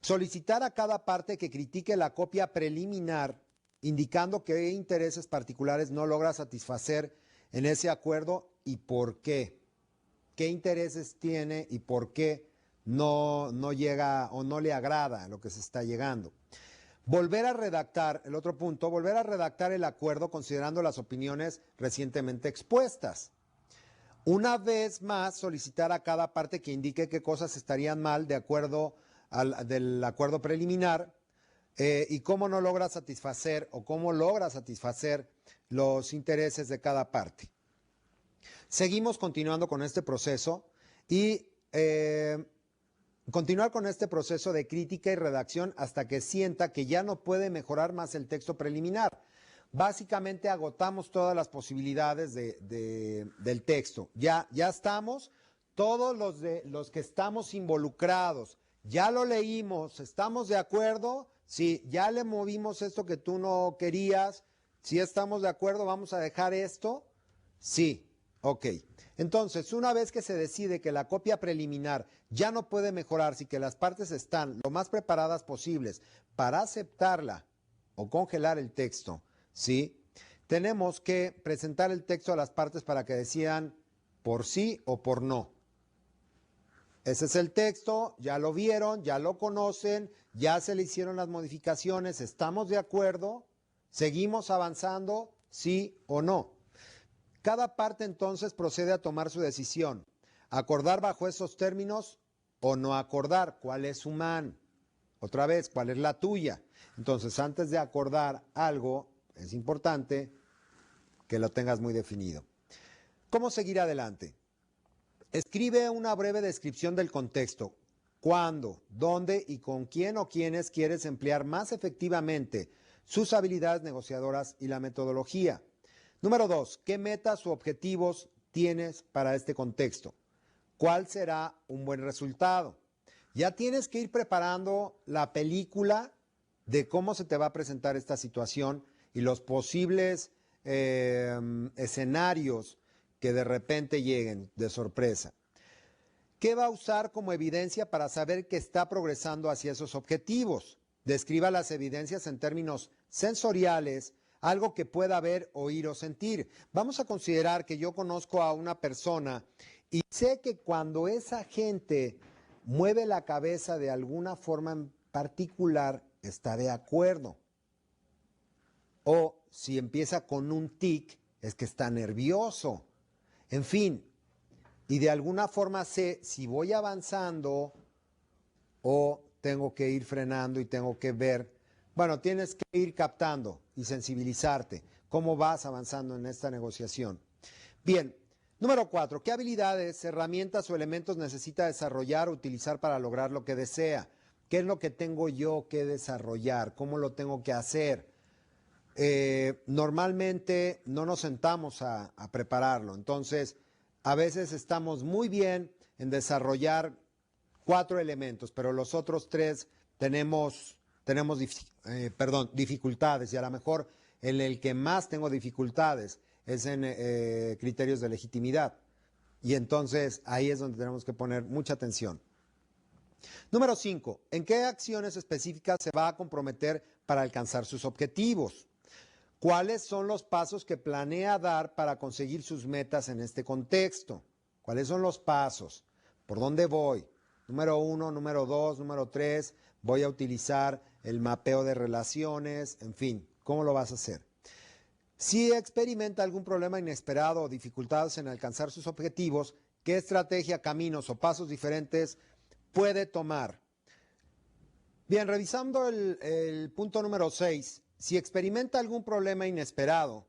Speaker 1: Solicitar a cada parte que critique la copia preliminar, indicando qué intereses particulares no logra satisfacer en ese acuerdo y por qué. ¿Qué intereses tiene y por qué no llega o no le agrada lo que se está llegando? Volver a redactar, el otro punto, volver a redactar el acuerdo considerando las opiniones recientemente expuestas. Una vez más, solicitar a cada parte que indique qué cosas estarían mal de acuerdo del acuerdo preliminar y cómo no logra satisfacer o cómo logra satisfacer los intereses de cada parte. Seguimos continuando con este proceso y continuar con este proceso de crítica y redacción hasta que sienta que ya no puede mejorar más el texto preliminar. Básicamente agotamos todas las posibilidades del texto. Ya estamos, todos los que estamos involucrados, ya lo leímos, ¿estamos de acuerdo? Sí, ya le movimos esto que tú no querías. Si estamos de acuerdo, ¿vamos a dejar esto? Sí, ok. Entonces, una vez que se decide que la copia preliminar ya no puede mejorarse y que las partes están lo más preparadas posibles para aceptarla o congelar el texto, ¿sí? Tenemos que presentar el texto a las partes para que decidan por sí o por no. Ese es el texto, ya lo vieron, ya lo conocen, ya se le hicieron las modificaciones, ¿estamos de acuerdo? ¿Seguimos avanzando? ¿Sí o no? Cada parte entonces procede a tomar su decisión. Acordar bajo esos términos o no acordar. ¿Cuál es su man? Otra vez, ¿cuál es la tuya? Entonces, antes de acordar algo, es importante que lo tengas muy definido. ¿Cómo seguir adelante? Escribe una breve descripción del contexto. ¿Cuándo, dónde y con quién o quiénes quieres emplear más efectivamente sus habilidades negociadoras y la metodología? Número 2. ¿Qué metas u objetivos tienes para este contexto? ¿Cuál será un buen resultado? Ya tienes que ir preparando la película de cómo se te va a presentar esta situación y los posibles escenarios que de repente lleguen de sorpresa. ¿Qué va a usar como evidencia para saber que está progresando hacia esos objetivos? Describa las evidencias en términos sensoriales, algo que pueda ver, oír o sentir. Vamos a considerar que yo conozco a una persona y sé que cuando esa gente mueve la cabeza de alguna forma en particular, está de acuerdo. O si empieza con un tic, es que está nervioso. En fin, y de alguna forma sé si voy avanzando o tengo que ir frenando y tengo que ver. Bueno, tienes que ir captando y sensibilizarte cómo vas avanzando en esta negociación. Bien, número 4. ¿Qué habilidades, herramientas o elementos necesita desarrollar o utilizar para lograr lo que desea? ¿Qué es lo que tengo yo que desarrollar? ¿Cómo lo tengo que hacer? Normalmente no nos sentamos a prepararlo. Entonces, a veces estamos muy bien en desarrollar 4 elementos, pero los otros 3 tenemos dificultades y a lo mejor en el que más tengo dificultades es en criterios de legitimidad. Y entonces ahí es donde tenemos que poner mucha atención. Número 5. ¿En qué acciones específicas se va a comprometer para alcanzar sus objetivos? ¿Cuáles son los pasos que planea dar para conseguir sus metas en este contexto? ¿Cuáles son los pasos? ¿Por dónde voy? Número 1, número 2, número 3. Voy a utilizar el mapeo de relaciones, en fin, ¿cómo lo vas a hacer? Si experimenta algún problema inesperado o dificultades en alcanzar sus objetivos, ¿qué estrategia, caminos o pasos diferentes puede tomar? Bien, revisando el punto número 6, si experimenta algún problema inesperado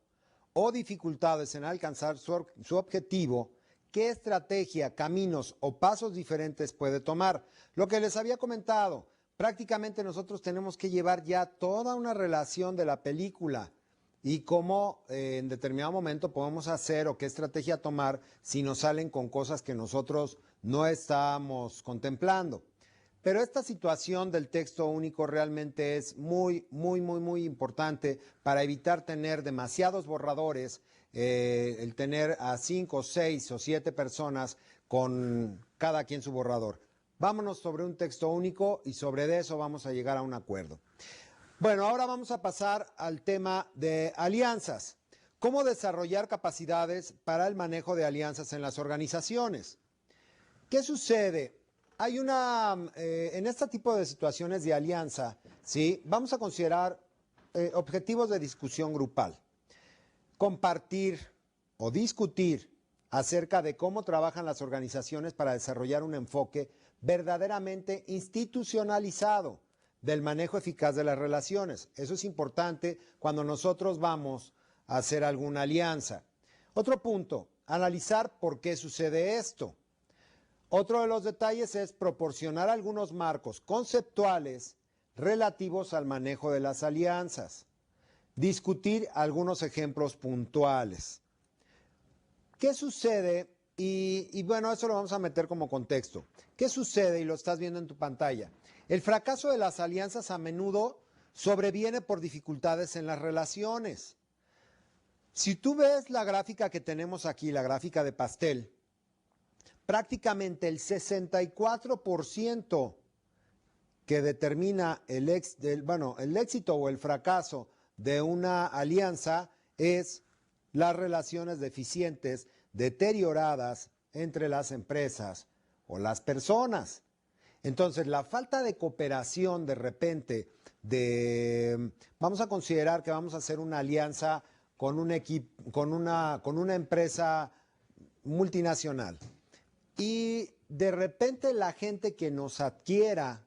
Speaker 1: o dificultades en alcanzar su objetivo, ¿qué estrategia, caminos o pasos diferentes puede tomar? Lo que les había comentado, prácticamente nosotros tenemos que llevar ya toda una relación de la película y cómo en determinado momento podemos hacer o qué estrategia tomar si nos salen con cosas que nosotros no estamos contemplando. Pero esta situación del texto único realmente es muy importante para evitar tener demasiados borradores, el tener a 5, 6 o 7 personas con cada quien su borrador. Vámonos sobre un texto único y sobre eso vamos a llegar a un acuerdo. Bueno, ahora vamos a pasar al tema de alianzas. ¿Cómo desarrollar capacidades para el manejo de alianzas en las organizaciones? ¿Qué sucede? hay en este tipo de situaciones de alianza, ¿sí? Vamos a considerar objetivos de discusión grupal. Compartir o discutir acerca de cómo trabajan las organizaciones para desarrollar un enfoque verdaderamente institucionalizado del manejo eficaz de las relaciones. Eso es importante cuando nosotros vamos a hacer alguna alianza. Otro punto, analizar por qué sucede esto. Otro de los detalles es proporcionar algunos marcos conceptuales relativos al manejo de las alianzas. Discutir algunos ejemplos puntuales. ¿Qué sucede? Y bueno, eso lo vamos a meter como contexto. ¿Qué sucede? Y lo estás viendo en tu pantalla. El fracaso de las alianzas a menudo sobreviene por dificultades en las relaciones. Si tú ves la gráfica que tenemos aquí, la gráfica de pastel, prácticamente el 64% que determina el éxito o el fracaso de una alianza es las relaciones deficientes, deterioradas entre las empresas o las personas. Entonces, la falta de cooperación de repente, vamos a considerar que vamos a hacer una alianza con un equipo, con una empresa multinacional. Y de repente la gente que nos adquiera,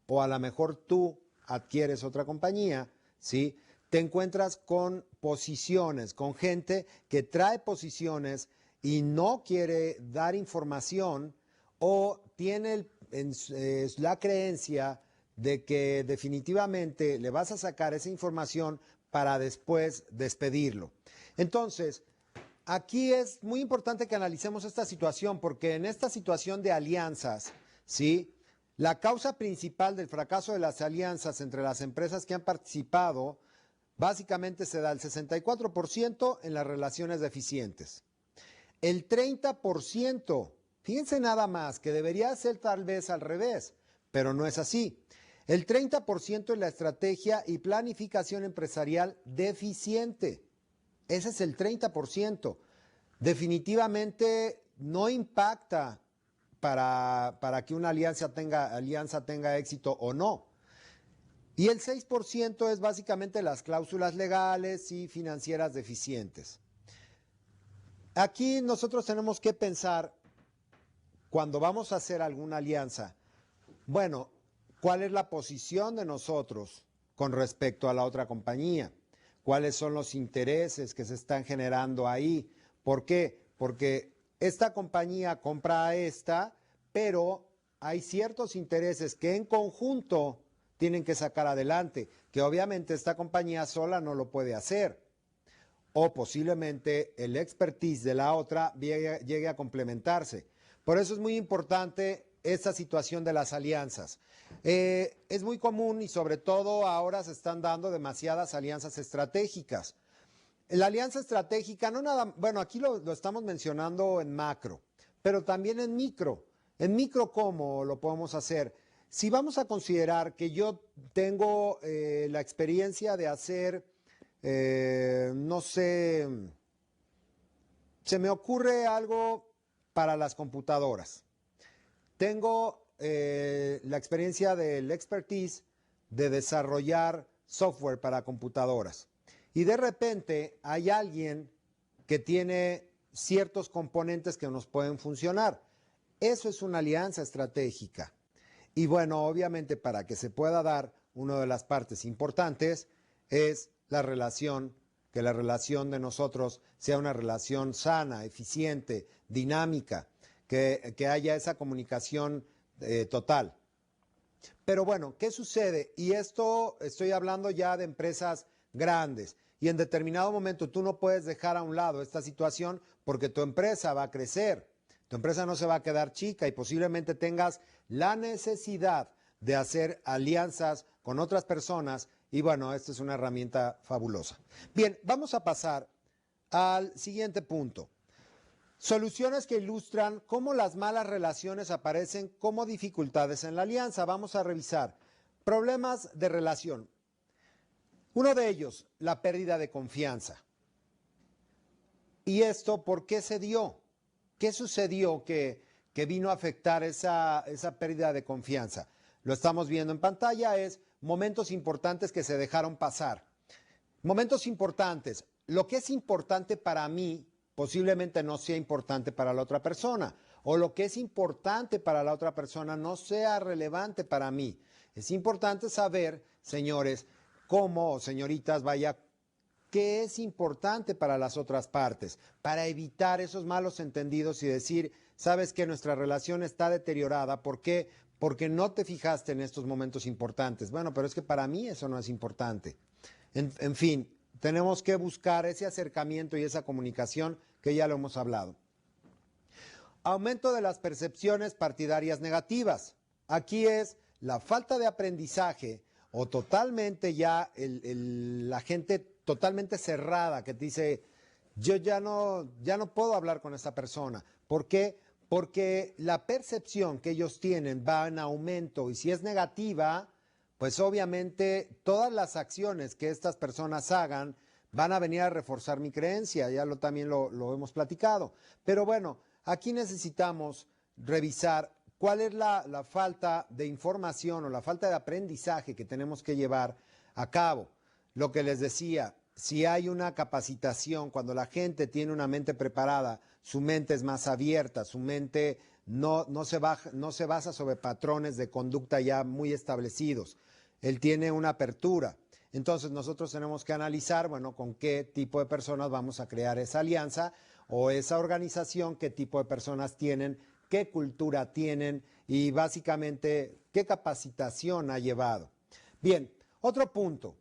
Speaker 1: o a lo mejor tú adquieres otra compañía, ¿sí? Te encuentras con posiciones, con gente que trae posiciones y no quiere dar información o tiene la creencia de que definitivamente le vas a sacar esa información para después despedirlo. Entonces, aquí es muy importante que analicemos esta situación porque en esta situación de alianzas, ¿sí? La causa principal del fracaso de las alianzas entre las empresas que han participado básicamente se da el 64% en las relaciones deficientes. El 30%, fíjense nada más, que debería ser tal vez al revés, pero no es así. El 30% en la estrategia y planificación empresarial deficiente. Ese es el 30%. Definitivamente no impacta para que una alianza tenga éxito o no. Y el 6% es básicamente las cláusulas legales y financieras deficientes. Aquí nosotros tenemos que pensar, cuando vamos a hacer alguna alianza, bueno, ¿cuál es la posición de nosotros con respecto a la otra compañía? ¿Cuáles son los intereses que se están generando ahí? ¿Por qué? Porque esta compañía compra a esta, pero hay ciertos intereses que en conjunto tienen que sacar adelante, que obviamente esta compañía sola no lo puede hacer. O posiblemente el expertise de la otra llegue a complementarse. Por eso es muy importante esta situación de las alianzas. Es muy común y sobre todo ahora se están dando demasiadas alianzas estratégicas. La alianza estratégica, no nada, bueno, aquí lo estamos mencionando en macro, pero también en micro. En micro, ¿cómo lo podemos hacer? Si vamos a considerar que yo tengo la experiencia de hacer, no sé, se me ocurre algo para las computadoras. Tengo la experiencia del expertise de desarrollar software para computadoras. Y de repente hay alguien que tiene ciertos componentes que nos pueden funcionar. Eso es una alianza estratégica. Y bueno, obviamente para que se pueda dar, una de las partes importantes es que la relación de nosotros sea una relación sana, eficiente, dinámica, que haya esa comunicación total. Pero bueno, ¿qué sucede? Y esto estoy hablando ya de empresas grandes. Y en determinado momento tú no puedes dejar a un lado esta situación porque tu empresa va a crecer. Tu empresa no se va a quedar chica y posiblemente tengas la necesidad de hacer alianzas con otras personas. Y bueno, esta es una herramienta fabulosa. Bien, vamos a pasar al siguiente punto. Soluciones que ilustran cómo las malas relaciones aparecen como dificultades en la alianza. Vamos a revisar problemas de relación. Uno de ellos, la pérdida de confianza. ¿Y esto por qué se dio? ¿Qué sucedió que que vino a afectar esa pérdida de confianza? Lo estamos viendo en pantalla, es momentos importantes que se dejaron pasar. Momentos importantes. Lo que es importante para mí posiblemente no sea importante para la otra persona, o lo que es importante para la otra persona no sea relevante para mí. Es importante saber, señores, cómo, señoritas, vaya, qué es importante para las otras partes, para evitar esos malos entendidos y decir, sabes que nuestra relación está deteriorada, ¿por qué? Porque no te fijaste en estos momentos importantes. Bueno, pero es que para mí eso no es importante. En fin, tenemos que buscar ese acercamiento y esa comunicación que ya lo hemos hablado. Aumento de las percepciones partidarias negativas. Aquí es la falta de aprendizaje o totalmente ya la gente totalmente cerrada que te dice, yo ya no puedo hablar con esta persona. ¿Por qué? Porque la percepción que ellos tienen va en aumento y si es negativa, pues obviamente todas las acciones que estas personas hagan van a venir a reforzar mi creencia, ya también lo hemos platicado. Pero bueno, aquí necesitamos revisar cuál es la falta de información o la falta de aprendizaje que tenemos que llevar a cabo. Lo que les decía, si hay una capacitación, cuando la gente tiene una mente preparada, su mente es más abierta, su mente no se basa sobre patrones de conducta ya muy establecidos. Él tiene una apertura. Entonces nosotros tenemos que analizar, bueno, con qué tipo de personas vamos a crear esa alianza o esa organización, qué tipo de personas tienen, qué cultura tienen y básicamente qué capacitación ha llevado. Bien, otro punto.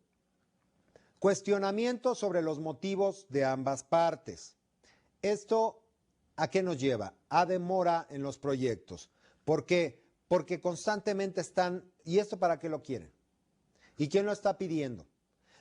Speaker 1: Cuestionamiento sobre los motivos de ambas partes. ¿Esto a qué nos lleva? A demora en los proyectos. ¿Por qué? Porque constantemente están, ¿y esto para qué lo quieren? ¿Y quién lo está pidiendo?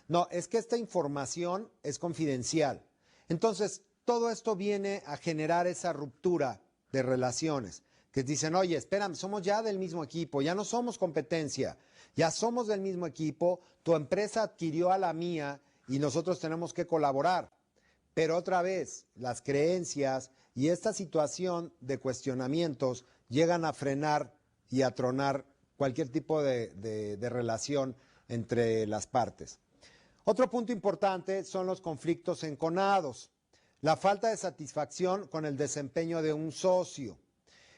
Speaker 1: No, es que esta información es confidencial. Entonces, todo esto viene a generar esa ruptura de relaciones. Que dicen, oye, espérame, somos ya del mismo equipo, ya no somos competencia, ya somos del mismo equipo, tu empresa adquirió a la mía y nosotros tenemos que colaborar. Pero otra vez, las creencias y esta situación de cuestionamientos llegan a frenar y a tronar cualquier tipo de relación entre las partes. Otro punto importante son los conflictos enconados, la falta de satisfacción con el desempeño de un socio.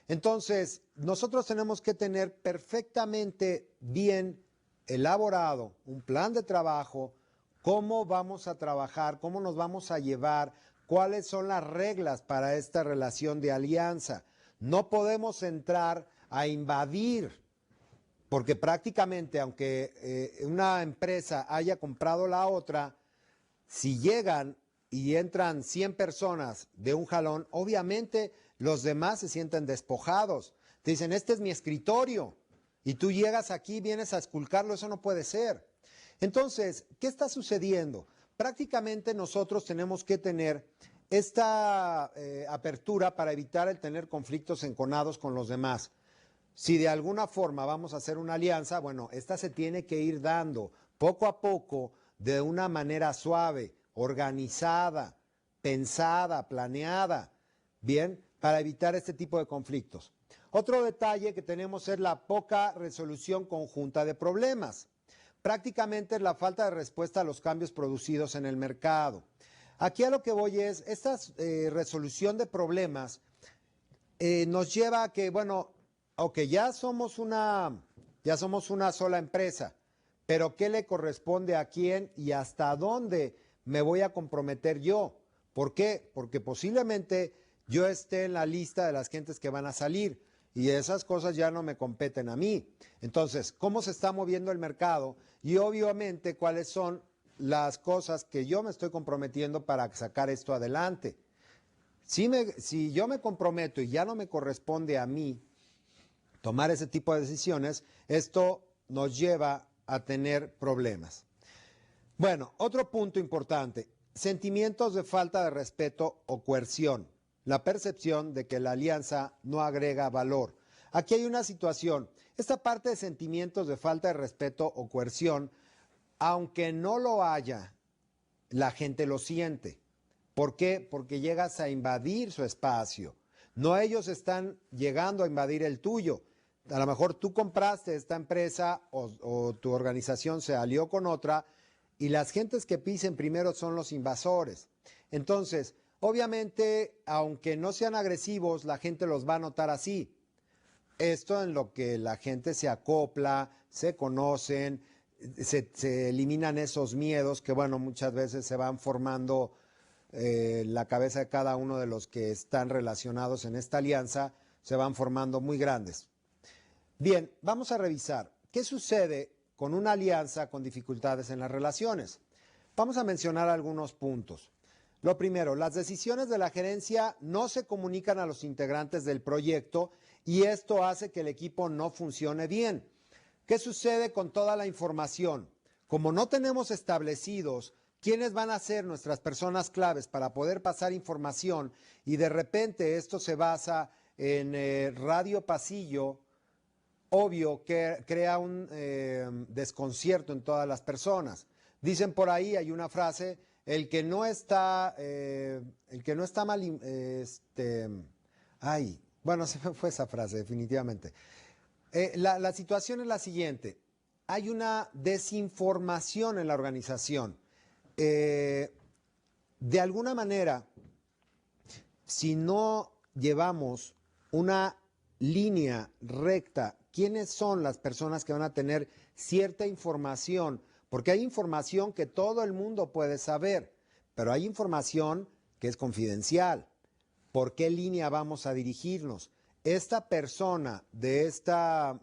Speaker 1: Entonces, nosotros tenemos que tener perfectamente bien elaborado un plan de trabajo, cómo vamos a trabajar, cómo nos vamos a llevar, cuáles son las reglas para esta relación de alianza. No podemos entrar a invadir, porque prácticamente, aunque una empresa haya comprado la otra, si llegan y entran 100 personas de un jalón, obviamente los demás se sienten despojados. Te dicen, este es mi escritorio, y tú llegas aquí, vienes a esculcarlo, eso no puede ser. Entonces, ¿qué está sucediendo? Prácticamente nosotros tenemos que tener esta apertura para evitar el tener conflictos enconados con los demás. Si de alguna forma vamos a hacer una alianza, bueno, esta se tiene que ir dando poco a poco, de una manera suave, organizada, pensada, planeada, bien, para evitar este tipo de conflictos. Otro detalle que tenemos es la poca resolución conjunta de problemas. Prácticamente es la falta de respuesta a los cambios producidos en el mercado. Aquí a lo que voy es, esta resolución de problemas nos lleva a que, bueno, ok, ya somos una sola empresa, pero ¿qué le corresponde a quién y hasta dónde me voy a comprometer yo? ¿Por qué? Porque posiblemente yo esté en la lista de las gentes que van a salir y esas cosas ya no me competen a mí. Entonces, ¿cómo se está moviendo el mercado? Y obviamente, ¿cuáles son las cosas que yo me estoy comprometiendo para sacar esto adelante? Si yo me comprometo y ya no me corresponde a mí tomar ese tipo de decisiones, esto nos lleva a tener problemas. Bueno, otro punto importante, sentimientos de falta de respeto o coerción, la percepción de que la alianza no agrega valor. Aquí hay una situación, esta parte de sentimientos de falta de respeto o coerción, aunque no lo haya, la gente lo siente. ¿Por qué? Porque llegas a invadir su espacio. No ellos están llegando a invadir el tuyo. A lo mejor tú compraste esta empresa o tu organización se alió con otra y las gentes que pisen primero son los invasores. Entonces, obviamente, aunque no sean agresivos, la gente los va a notar así. Esto en lo que la gente se acopla, se conocen, se eliminan esos miedos que, bueno, muchas veces se van formando la cabeza de cada uno de los que están relacionados en esta alianza, se van formando muy grandes. Bien, vamos a revisar qué sucede con una alianza con dificultades en las relaciones. Vamos a mencionar algunos puntos. Lo primero, las decisiones de la gerencia no se comunican a los integrantes del proyecto y esto hace que el equipo no funcione bien. ¿Qué sucede con toda la información? Como no tenemos establecidos quiénes van a ser nuestras personas claves para poder pasar información y de repente esto se basa en radio pasillo, obvio que crea un desconcierto en todas las personas. Dicen por ahí, hay una frase, el que no está mal, bueno, se me fue esa frase definitivamente. La situación es la siguiente, hay una desinformación en la organización. De alguna manera, si no llevamos una línea recta, quiénes son las personas que van a tener cierta información, porque hay información que todo el mundo puede saber, pero hay información que es confidencial. ¿Por qué línea vamos a dirigirnos? Esta persona de esta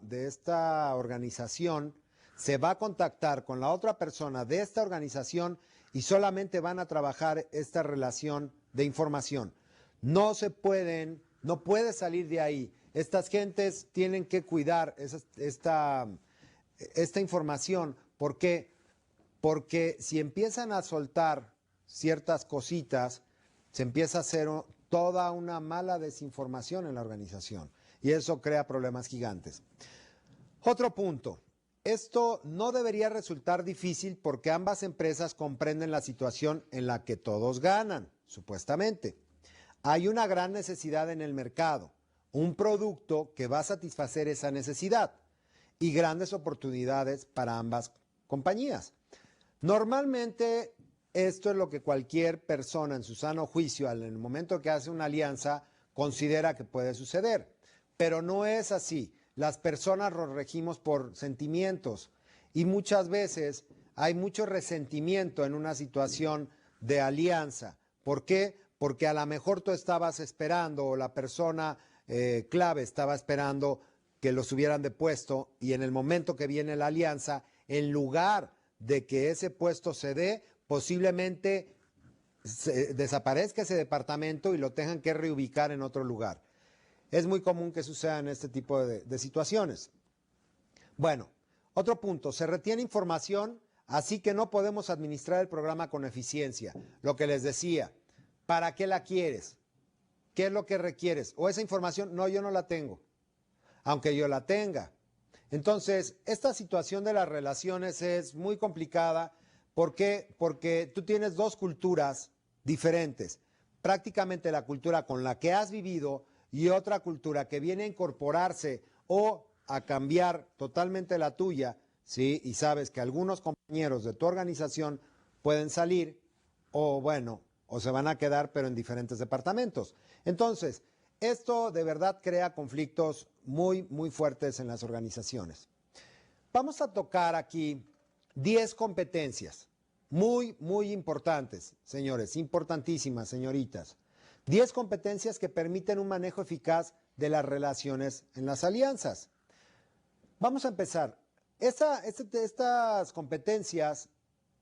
Speaker 1: organización se va a contactar con la otra persona de esta organización y solamente van a trabajar esta relación de información. No puede salir de ahí. Estas gentes tienen que cuidar esta información. ¿Por qué? Porque si empiezan a soltar ciertas cositas, se empieza a hacer toda una mala desinformación en la organización y eso crea problemas gigantes. Otro punto, esto no debería resultar difícil porque ambas empresas comprenden la situación en la que todos ganan, supuestamente. Hay una gran necesidad en el mercado, un producto que va a satisfacer esa necesidad y grandes oportunidades para ambas compañías. Normalmente esto es lo que cualquier persona en su sano juicio, en el momento que hace una alianza, considera que puede suceder. Pero no es así. Las personas nos regimos por sentimientos y muchas veces hay mucho resentimiento en una situación de alianza. ¿Por qué? Porque a lo mejor tú estabas esperando o la persona clave estaba esperando que los hubieran depuesto y en el momento que viene la alianza, en lugar de que ese puesto se dé, posiblemente desaparezca ese departamento y lo tengan que reubicar en otro lugar. Es muy común que sucedan este tipo de situaciones. Bueno, otro punto, se retiene información, así que no podemos administrar el programa con eficiencia. Lo que les decía, ¿para qué la quieres? ¿Qué es lo que requieres? ¿O esa información? No, yo no la tengo, aunque yo la tenga. Entonces, esta situación de las relaciones es muy complicada. ¿Por qué? Porque tú tienes dos culturas diferentes. Prácticamente la cultura con la que has vivido y otra cultura que viene a incorporarse o a cambiar totalmente la tuya, ¿sí? Y sabes que algunos compañeros de tu organización pueden salir o, bueno, o se van a quedar, pero en diferentes departamentos. Entonces, esto de verdad crea conflictos muy, muy fuertes en las organizaciones. Vamos a tocar aquí 10 competencias muy, muy importantes, señores, importantísimas, señoritas. 10 competencias que permiten un manejo eficaz de las relaciones en las alianzas. Vamos a empezar. Estas competencias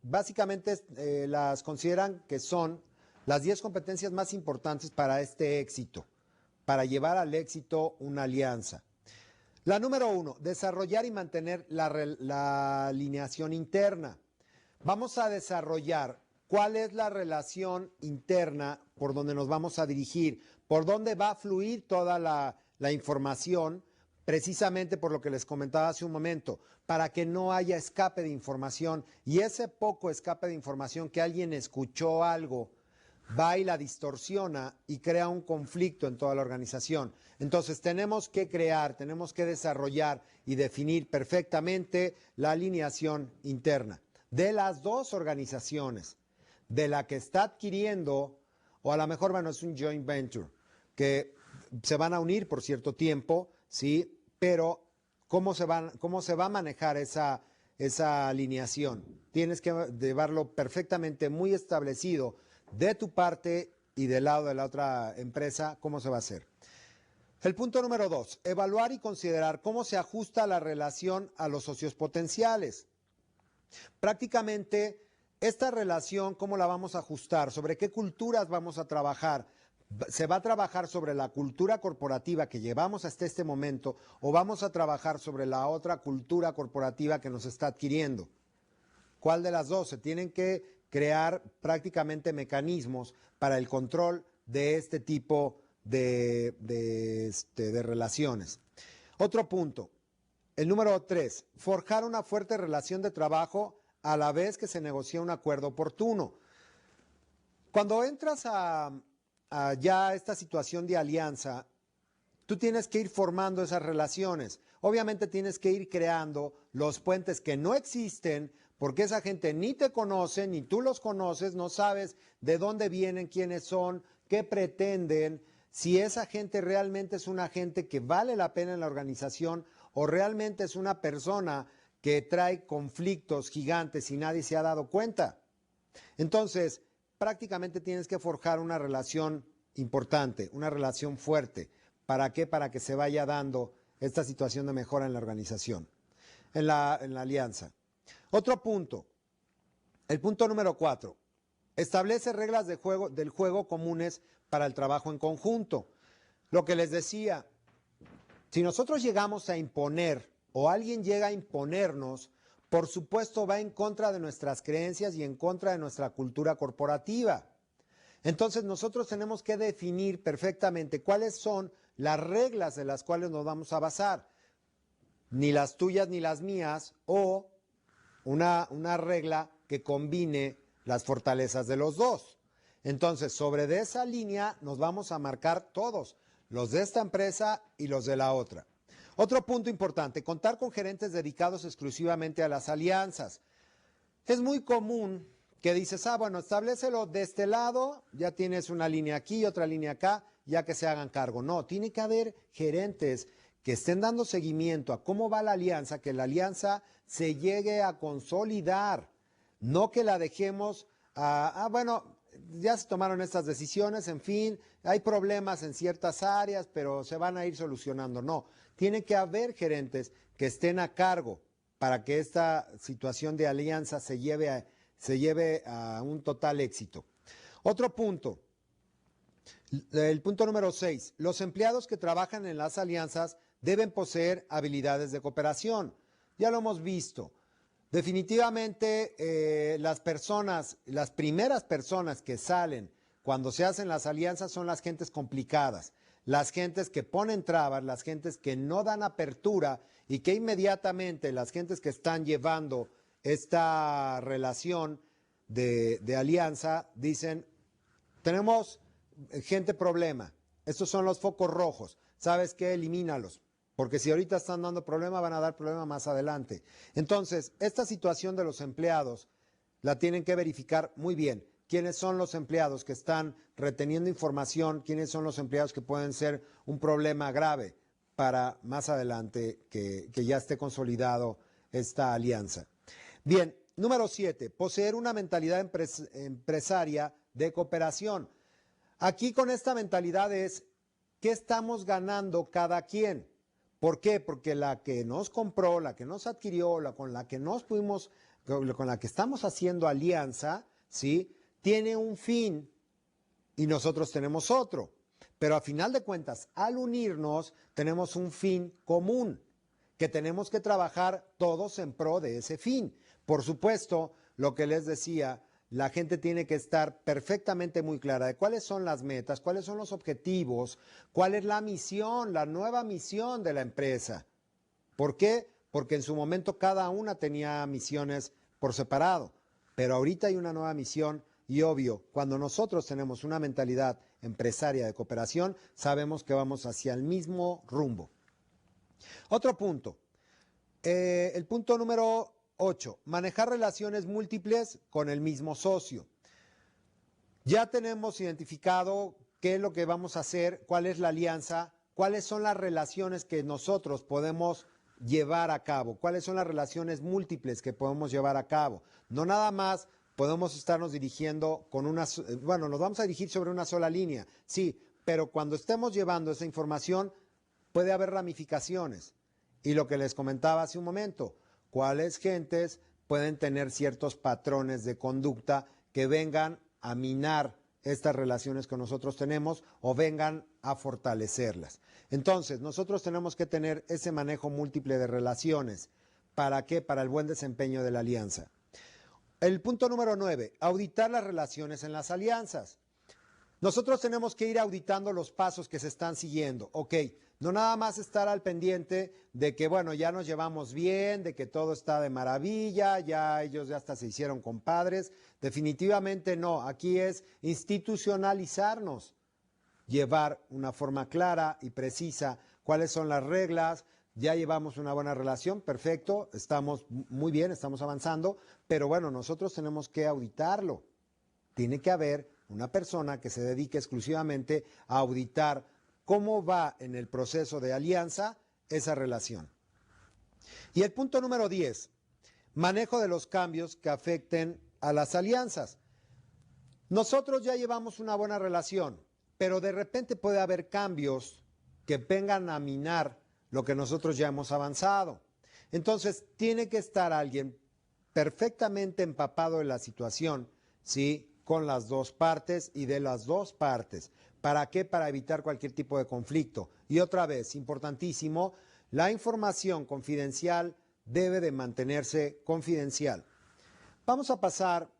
Speaker 1: básicamente las consideran que son las 10 competencias más importantes para este éxito, para llevar al éxito una alianza. La número 1, desarrollar y mantener la alineación interna. Vamos a desarrollar cuál es la relación interna por donde nos vamos a dirigir, por dónde va a fluir toda la información, precisamente por lo que les comentaba hace un momento, para que no haya escape de información y ese poco escape de información que alguien escuchó algo va y la distorsiona y crea un conflicto en toda la organización. Entonces tenemos que crear, tenemos que desarrollar y definir perfectamente la alineación interna de las dos organizaciones, de la que está adquiriendo, o a lo mejor, bueno, es un joint venture, que se van a unir por cierto tiempo, ¿sí? Pero cómo se va a manejar esa alineación? Tienes que llevarlo perfectamente muy establecido de tu parte y del lado de la otra empresa, cómo se va a hacer. El punto número 2, evaluar y considerar cómo se ajusta la relación a los socios potenciales. Prácticamente, esta relación, ¿cómo la vamos a ajustar? ¿Sobre qué culturas vamos a trabajar? ¿Se va a trabajar sobre la cultura corporativa que llevamos hasta este momento o vamos a trabajar sobre la otra cultura corporativa que nos está adquiriendo? ¿Cuál de las dos? Se tienen que crear prácticamente mecanismos para el control de este tipo de relaciones. Otro punto, el número 3, forjar una fuerte relación de trabajo a la vez que se negocia un acuerdo oportuno. Cuando entras a ya esta situación de alianza, tú tienes que ir formando esas relaciones. Obviamente tienes que ir creando los puentes que no existen, porque esa gente ni te conoce, ni tú los conoces, no sabes de dónde vienen, quiénes son, qué pretenden, si esa gente realmente es una gente que vale la pena en la organización o realmente es una persona que trae conflictos gigantes y nadie se ha dado cuenta. Entonces, prácticamente tienes que forjar una relación importante, una relación fuerte. ¿Para qué? Para que se vaya dando esta situación de mejora en la organización, en la alianza. Otro punto, el punto número 4, establece reglas del juego comunes para el trabajo en conjunto. Lo que les decía, si nosotros llegamos a imponer o alguien llega a imponernos, por supuesto va en contra de nuestras creencias y en contra de nuestra cultura corporativa. Entonces nosotros tenemos que definir perfectamente cuáles son las reglas de las cuales nos vamos a basar. Ni las tuyas ni las mías, o una regla que combine las fortalezas de los dos. Entonces, sobre de esa línea nos vamos a marcar todos, los de esta empresa y los de la otra. Otro punto importante, contar con gerentes dedicados exclusivamente a las alianzas. Es muy común que dices, bueno, establécelo de este lado, ya tienes una línea aquí y otra línea acá, ya que se hagan cargo. No, tiene que haber gerentes que estén dando seguimiento a cómo va la alianza, que la alianza se llegue a consolidar, no que la dejemos bueno, ya se tomaron estas decisiones, en fin, hay problemas en ciertas áreas, pero se van a ir solucionando. No, tiene que haber gerentes que estén a cargo para que esta situación de alianza se lleve a un total éxito. Otro punto, el punto número 6, los empleados que trabajan en las alianzas deben poseer habilidades de cooperación. Ya lo hemos visto. Definitivamente las primeras personas que salen cuando se hacen las alianzas son las gentes complicadas, las gentes que ponen trabas, las gentes que no dan apertura y que inmediatamente las gentes que están llevando esta relación de alianza dicen, tenemos gente problema, estos son los focos rojos, ¿sabes qué? Elimínalos. Porque si ahorita están dando problema, van a dar problema más adelante. Entonces, esta situación de los empleados la tienen que verificar muy bien. ¿Quiénes son los empleados que están reteniendo información? ¿Quiénes son los empleados que pueden ser un problema grave para más adelante que ya esté consolidado esta alianza? Bien, número 7, poseer una mentalidad empresaria de cooperación. Aquí con esta mentalidad es, ¿qué estamos ganando cada quien? ¿Por qué? Porque la que nos compró, la que nos adquirió, con la que estamos haciendo alianza, ¿sí? Tiene un fin y nosotros tenemos otro. Pero a final de cuentas, al unirnos, tenemos un fin común, que tenemos que trabajar todos en pro de ese fin. Por supuesto, lo que les decía, la gente tiene que estar perfectamente muy clara de cuáles son las metas, cuáles son los objetivos, cuál es la misión, la nueva misión de la empresa. ¿Por qué? Porque en su momento cada una tenía misiones por separado, pero ahorita hay una nueva misión y obvio, cuando nosotros tenemos una mentalidad empresaria de cooperación, sabemos que vamos hacia el mismo rumbo. Otro punto, el punto número 8, manejar relaciones múltiples con el mismo socio. Ya tenemos identificado qué es lo que vamos a hacer, cuál es la alianza, cuáles son las relaciones que nosotros podemos llevar a cabo, cuáles son las relaciones múltiples que podemos llevar a cabo. No nada más podemos estarnos dirigiendo con nos vamos a dirigir sobre una sola línea, sí, pero cuando estemos llevando esa información puede haber ramificaciones. Y lo que les comentaba hace un momento, cuáles gentes pueden tener ciertos patrones de conducta que vengan a minar estas relaciones que nosotros tenemos o vengan a fortalecerlas. Entonces, nosotros tenemos que tener ese manejo múltiple de relaciones. ¿Para qué? Para el buen desempeño de la alianza. El punto número 9, auditar las relaciones en las alianzas. Nosotros tenemos que ir auditando los pasos que se están siguiendo. Ok, no nada más estar al pendiente de que, bueno, ya nos llevamos bien, de que todo está de maravilla, ya ellos ya hasta se hicieron compadres. Definitivamente no, aquí es institucionalizarnos, llevar una forma clara y precisa cuáles son las reglas. Ya llevamos una buena relación, perfecto, estamos muy bien, estamos avanzando, pero bueno, nosotros tenemos que auditarlo. Tiene que haber una persona que se dedique exclusivamente a auditar cómo va en el proceso de alianza esa relación. Y el punto número 10, manejo de los cambios que afecten a las alianzas. Nosotros ya llevamos una buena relación, pero de repente puede haber cambios que vengan a minar lo que nosotros ya hemos avanzado. Entonces, tiene que estar alguien perfectamente empapado de la situación, ¿sí?, con las dos partes y de las dos partes. ¿Para qué? Para evitar cualquier tipo de conflicto. Y otra vez, importantísimo, la información confidencial debe de mantenerse confidencial. Vamos a pasar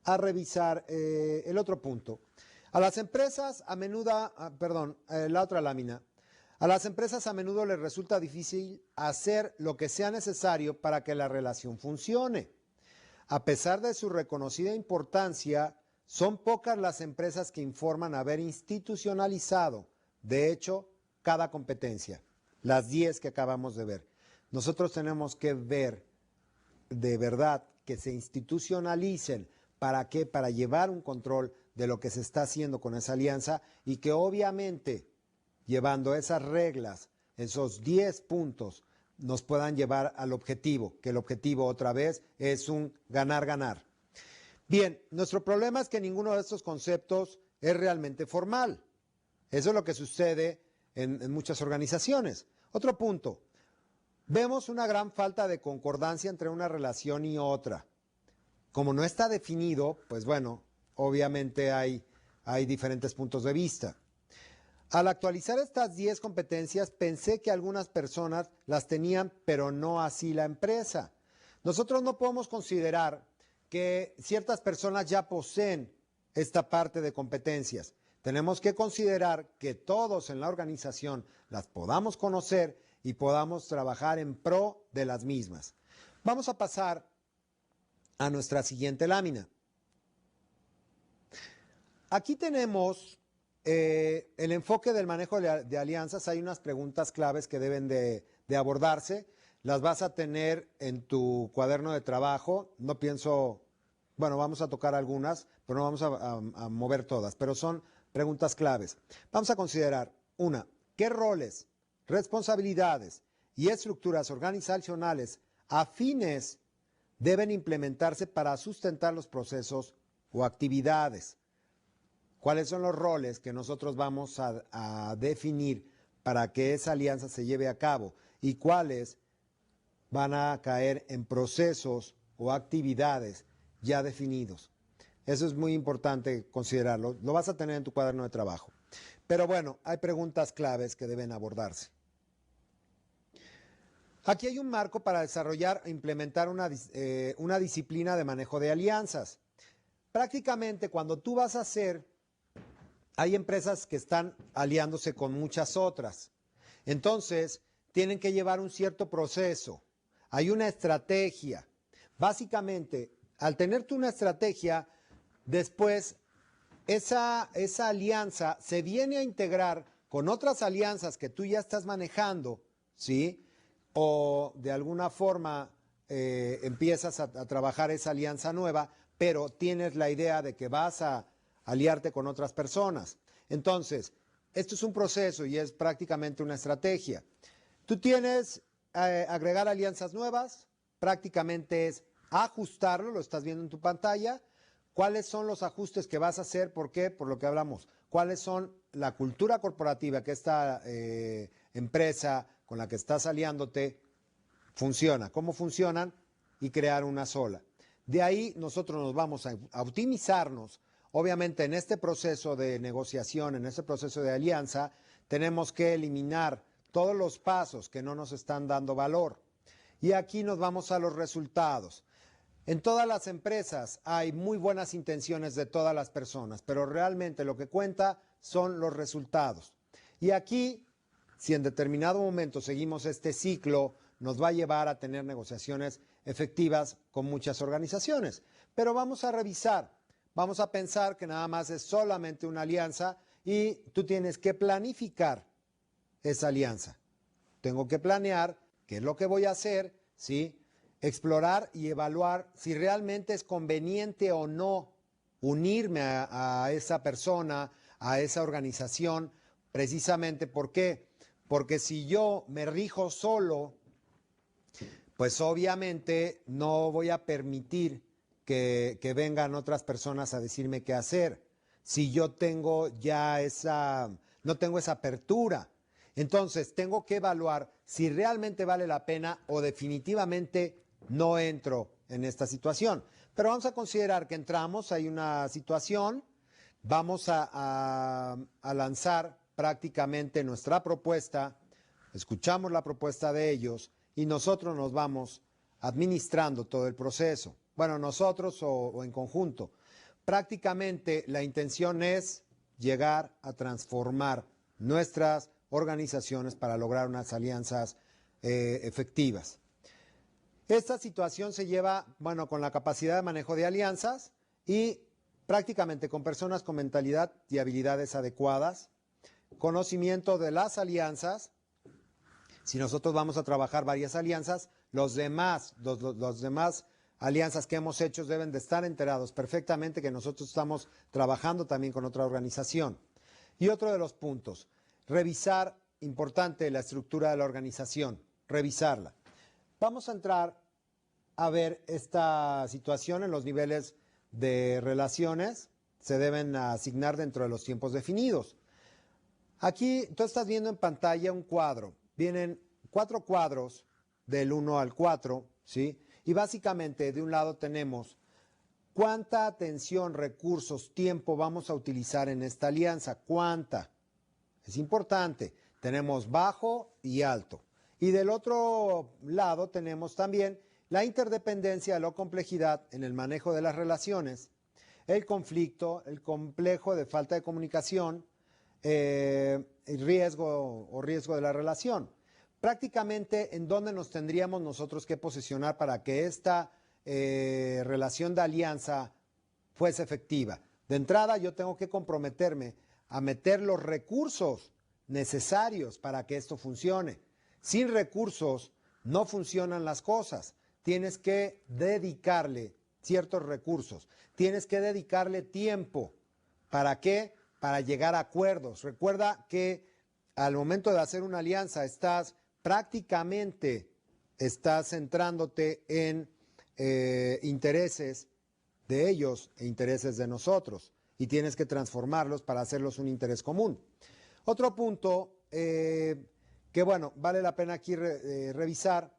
Speaker 1: a revisar el otro punto. A las empresas a menudo, la otra lámina. A las empresas a menudo les resulta difícil hacer lo que sea necesario para que la relación funcione. A pesar de su reconocida importancia, son pocas las empresas que informan haber institucionalizado, de hecho, cada competencia. Las 10 que acabamos de ver. Nosotros tenemos que ver de verdad que se institucionalicen. ¿Para qué? Para llevar un control de lo que se está haciendo con esa alianza y que obviamente llevando esas reglas, esos 10 puntos, nos puedan llevar al objetivo, que el objetivo otra vez es un ganar-ganar. Bien, nuestro problema es que ninguno de estos conceptos es realmente formal. Eso es lo que sucede en muchas organizaciones. Otro punto, vemos una gran falta de concordancia entre una relación y otra. Como no está definido, pues bueno, obviamente hay diferentes puntos de vista. Al actualizar estas 10 competencias, pensé que algunas personas las tenían, pero no así la empresa. Nosotros no podemos considerar que ciertas personas ya poseen esta parte de competencias. Tenemos que considerar que todos en la organización las podamos conocer y podamos trabajar en pro de las mismas. Vamos a pasar a nuestra siguiente lámina. Aquí tenemos el enfoque del manejo de alianzas. Hay unas preguntas claves que deben de abordarse. Las vas a tener en tu cuaderno de trabajo. No pienso, bueno, vamos a tocar algunas, pero no vamos a mover todas, pero son preguntas claves. Vamos a considerar, una, ¿qué roles, responsabilidades y estructuras organizacionales afines deben implementarse para sustentar los procesos o actividades? ¿Cuáles son los roles que nosotros vamos a definir para que esa alianza se lleve a cabo? ¿Y cuáles van a caer en procesos o actividades ya definidos? Eso es muy importante considerarlo. Lo vas a tener en tu cuaderno de trabajo. Pero bueno, hay preguntas claves que deben abordarse. Aquí hay un marco para desarrollar e implementar una disciplina de manejo de alianzas. Prácticamente cuando tú vas a hacer... Hay empresas que están aliándose con muchas otras. Entonces, tienen que llevar un cierto proceso. Hay una estrategia. Básicamente, al tener tú una estrategia, después esa alianza se viene a integrar con otras alianzas que tú ya estás manejando, ¿sí? O de alguna forma empiezas a trabajar esa alianza nueva, pero tienes la idea de que vas a aliarte con otras personas. Entonces, esto es un proceso y es prácticamente una estrategia. Tú tienes agregar alianzas nuevas, prácticamente es ajustarlo, lo estás viendo en tu pantalla. ¿Cuáles son los ajustes que vas a hacer? ¿Por qué? Por lo que hablamos. ¿Cuáles son la cultura corporativa que esta empresa con la que estás aliándote funciona? ¿Cómo funcionan? Y crear una sola. De ahí nosotros nos vamos a optimizarnos. Obviamente en este proceso de negociación, en este proceso de alianza, tenemos que eliminar todos los pasos que no nos están dando valor. Y aquí nos vamos a los resultados. En todas las empresas hay muy buenas intenciones de todas las personas, pero realmente lo que cuenta son los resultados. Y aquí, si en determinado momento seguimos este ciclo, nos va a llevar a tener negociaciones efectivas con muchas organizaciones. Pero vamos a revisar, vamos a pensar que nada más es solamente una alianza y tú tienes que planificar esa alianza. Tengo que planear qué es lo que voy a hacer, ¿sí? Explorar y evaluar si realmente es conveniente o no unirme a esa persona, a esa organización, precisamente ¿por qué? Porque si yo me rijo solo, pues obviamente no voy a permitir que vengan otras personas a decirme qué hacer. Si yo tengo ya no tengo esa apertura. Entonces tengo que evaluar si realmente vale la pena o definitivamente no entro en esta situación. Pero vamos a considerar que entramos, hay una situación, vamos a lanzar prácticamente nuestra propuesta, escuchamos la propuesta de ellos y nosotros nos vamos administrando todo el proceso. Bueno, nosotros o en conjunto. Prácticamente la intención es llegar a transformar nuestras organizaciones para lograr unas alianzas efectivas. Esta situación se lleva, bueno, con la capacidad de manejo de alianzas y prácticamente con personas con mentalidad y habilidades adecuadas, conocimiento de las alianzas. Si nosotros vamos a trabajar varias alianzas, los demás alianzas que hemos hecho deben de estar enterados perfectamente que nosotros estamos trabajando también con otra organización. Y otro de los puntos, revisar, importante, la estructura de la organización, revisarla. Vamos a entrar a ver esta situación en los niveles de relaciones, se deben asignar dentro de los tiempos definidos. Aquí tú estás viendo en pantalla un cuadro, vienen 4 cuadros del 1 al 4, ¿sí? Y básicamente de un lado tenemos cuánta atención, recursos, tiempo vamos a utilizar en esta alianza, cuánta. Es importante, tenemos bajo y alto. Y del otro lado tenemos también la interdependencia de la complejidad en el manejo de las relaciones, el conflicto, el complejo de falta de comunicación, el riesgo de la relación. Prácticamente en dónde nos tendríamos nosotros que posicionar para que esta relación de alianza fuese efectiva. De entrada yo tengo que comprometerme a meter los recursos necesarios para que esto funcione. Sin recursos no funcionan las cosas. Tienes que dedicarle ciertos recursos. Tienes que dedicarle tiempo. ¿Para qué? Para llegar a acuerdos. Recuerda que al momento de hacer una alianza estás centrándote en intereses de ellos e intereses de nosotros y tienes que transformarlos para hacerlos un interés común. Otro punto que bueno, vale la pena aquí revisar,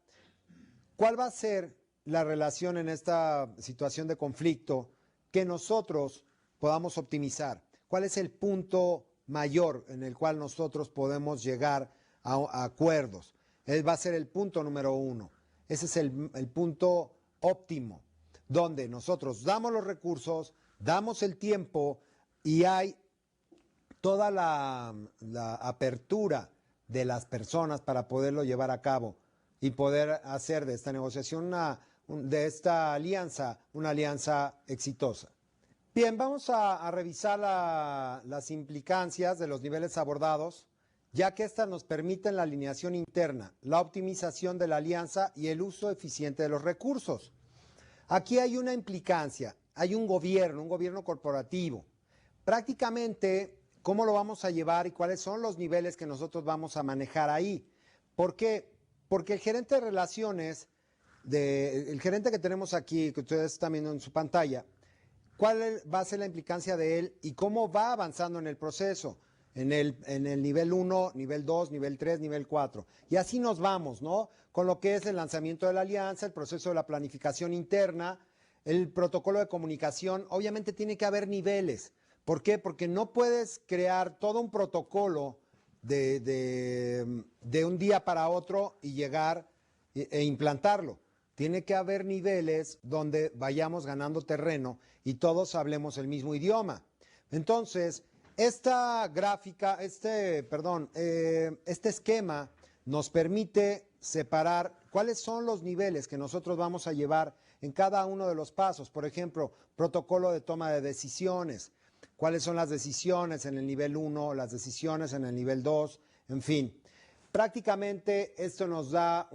Speaker 1: ¿cuál va a ser la relación en esta situación de conflicto que nosotros podamos optimizar? ¿Cuál es el punto mayor en el cual nosotros podemos llegar a acuerdos? Va a ser el punto número 1. Ese es el punto óptimo, donde nosotros damos los recursos, damos el tiempo y hay toda la apertura de las personas para poderlo llevar a cabo y poder hacer de esta negociación de esta alianza una alianza exitosa. Bien, vamos a revisar las implicancias de los niveles abordados, ya que estas nos permiten la alineación interna, la optimización de la alianza y el uso eficiente de los recursos. Aquí hay una implicancia, hay un gobierno corporativo. Prácticamente, ¿cómo lo vamos a llevar y cuáles son los niveles que nosotros vamos a manejar ahí? ¿Por qué? Porque el gerente de relaciones, el gerente que tenemos aquí, que ustedes están viendo en su pantalla, ¿cuál va a ser la implicancia de él y cómo va avanzando en el proceso? En el nivel 1, nivel 2, nivel 3, nivel 4. Y así nos vamos, ¿no? Con lo que es el lanzamiento de la alianza, el proceso de la planificación interna, el protocolo de comunicación. Obviamente tiene que haber niveles. ¿Por qué? Porque no puedes crear todo un protocolo de un día para otro y llegar e implantarlo. Tiene que haber niveles donde vayamos ganando terreno y todos hablemos el mismo idioma. Entonces, esta gráfica, este esquema nos permite separar cuáles son los niveles que nosotros vamos a llevar en cada uno de los pasos. Por ejemplo, protocolo de toma de decisiones. ¿Cuáles son las decisiones en el nivel 1, las decisiones en el nivel 2? En fin, prácticamente esto nos da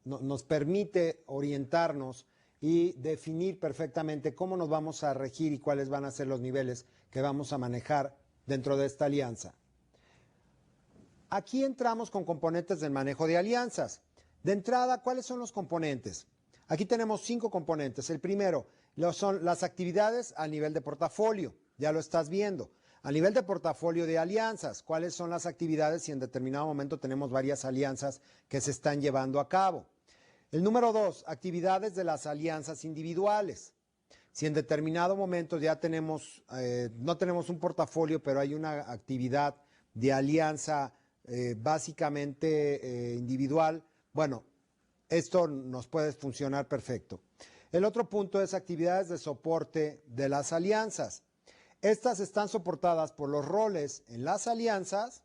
Speaker 1: nos permite orientarnos y definir perfectamente cómo nos vamos a regir y cuáles van a ser los niveles que vamos a manejar dentro de esta alianza. Aquí entramos con componentes del manejo de alianzas. De entrada, ¿cuáles son los componentes? Aquí tenemos 5 componentes. El primero son las actividades a nivel de portafolio. Ya lo estás viendo. A nivel de portafolio de alianzas, ¿cuáles son las actividades si en determinado momento tenemos varias alianzas que se están llevando a cabo? El número 2, actividades de las alianzas individuales. Si en determinado momento ya tenemos, no tenemos un portafolio, pero hay una actividad de alianza básicamente individual, bueno, esto nos puede funcionar perfecto. El otro punto es actividades de soporte de las alianzas. Estas están soportadas por los roles en las alianzas,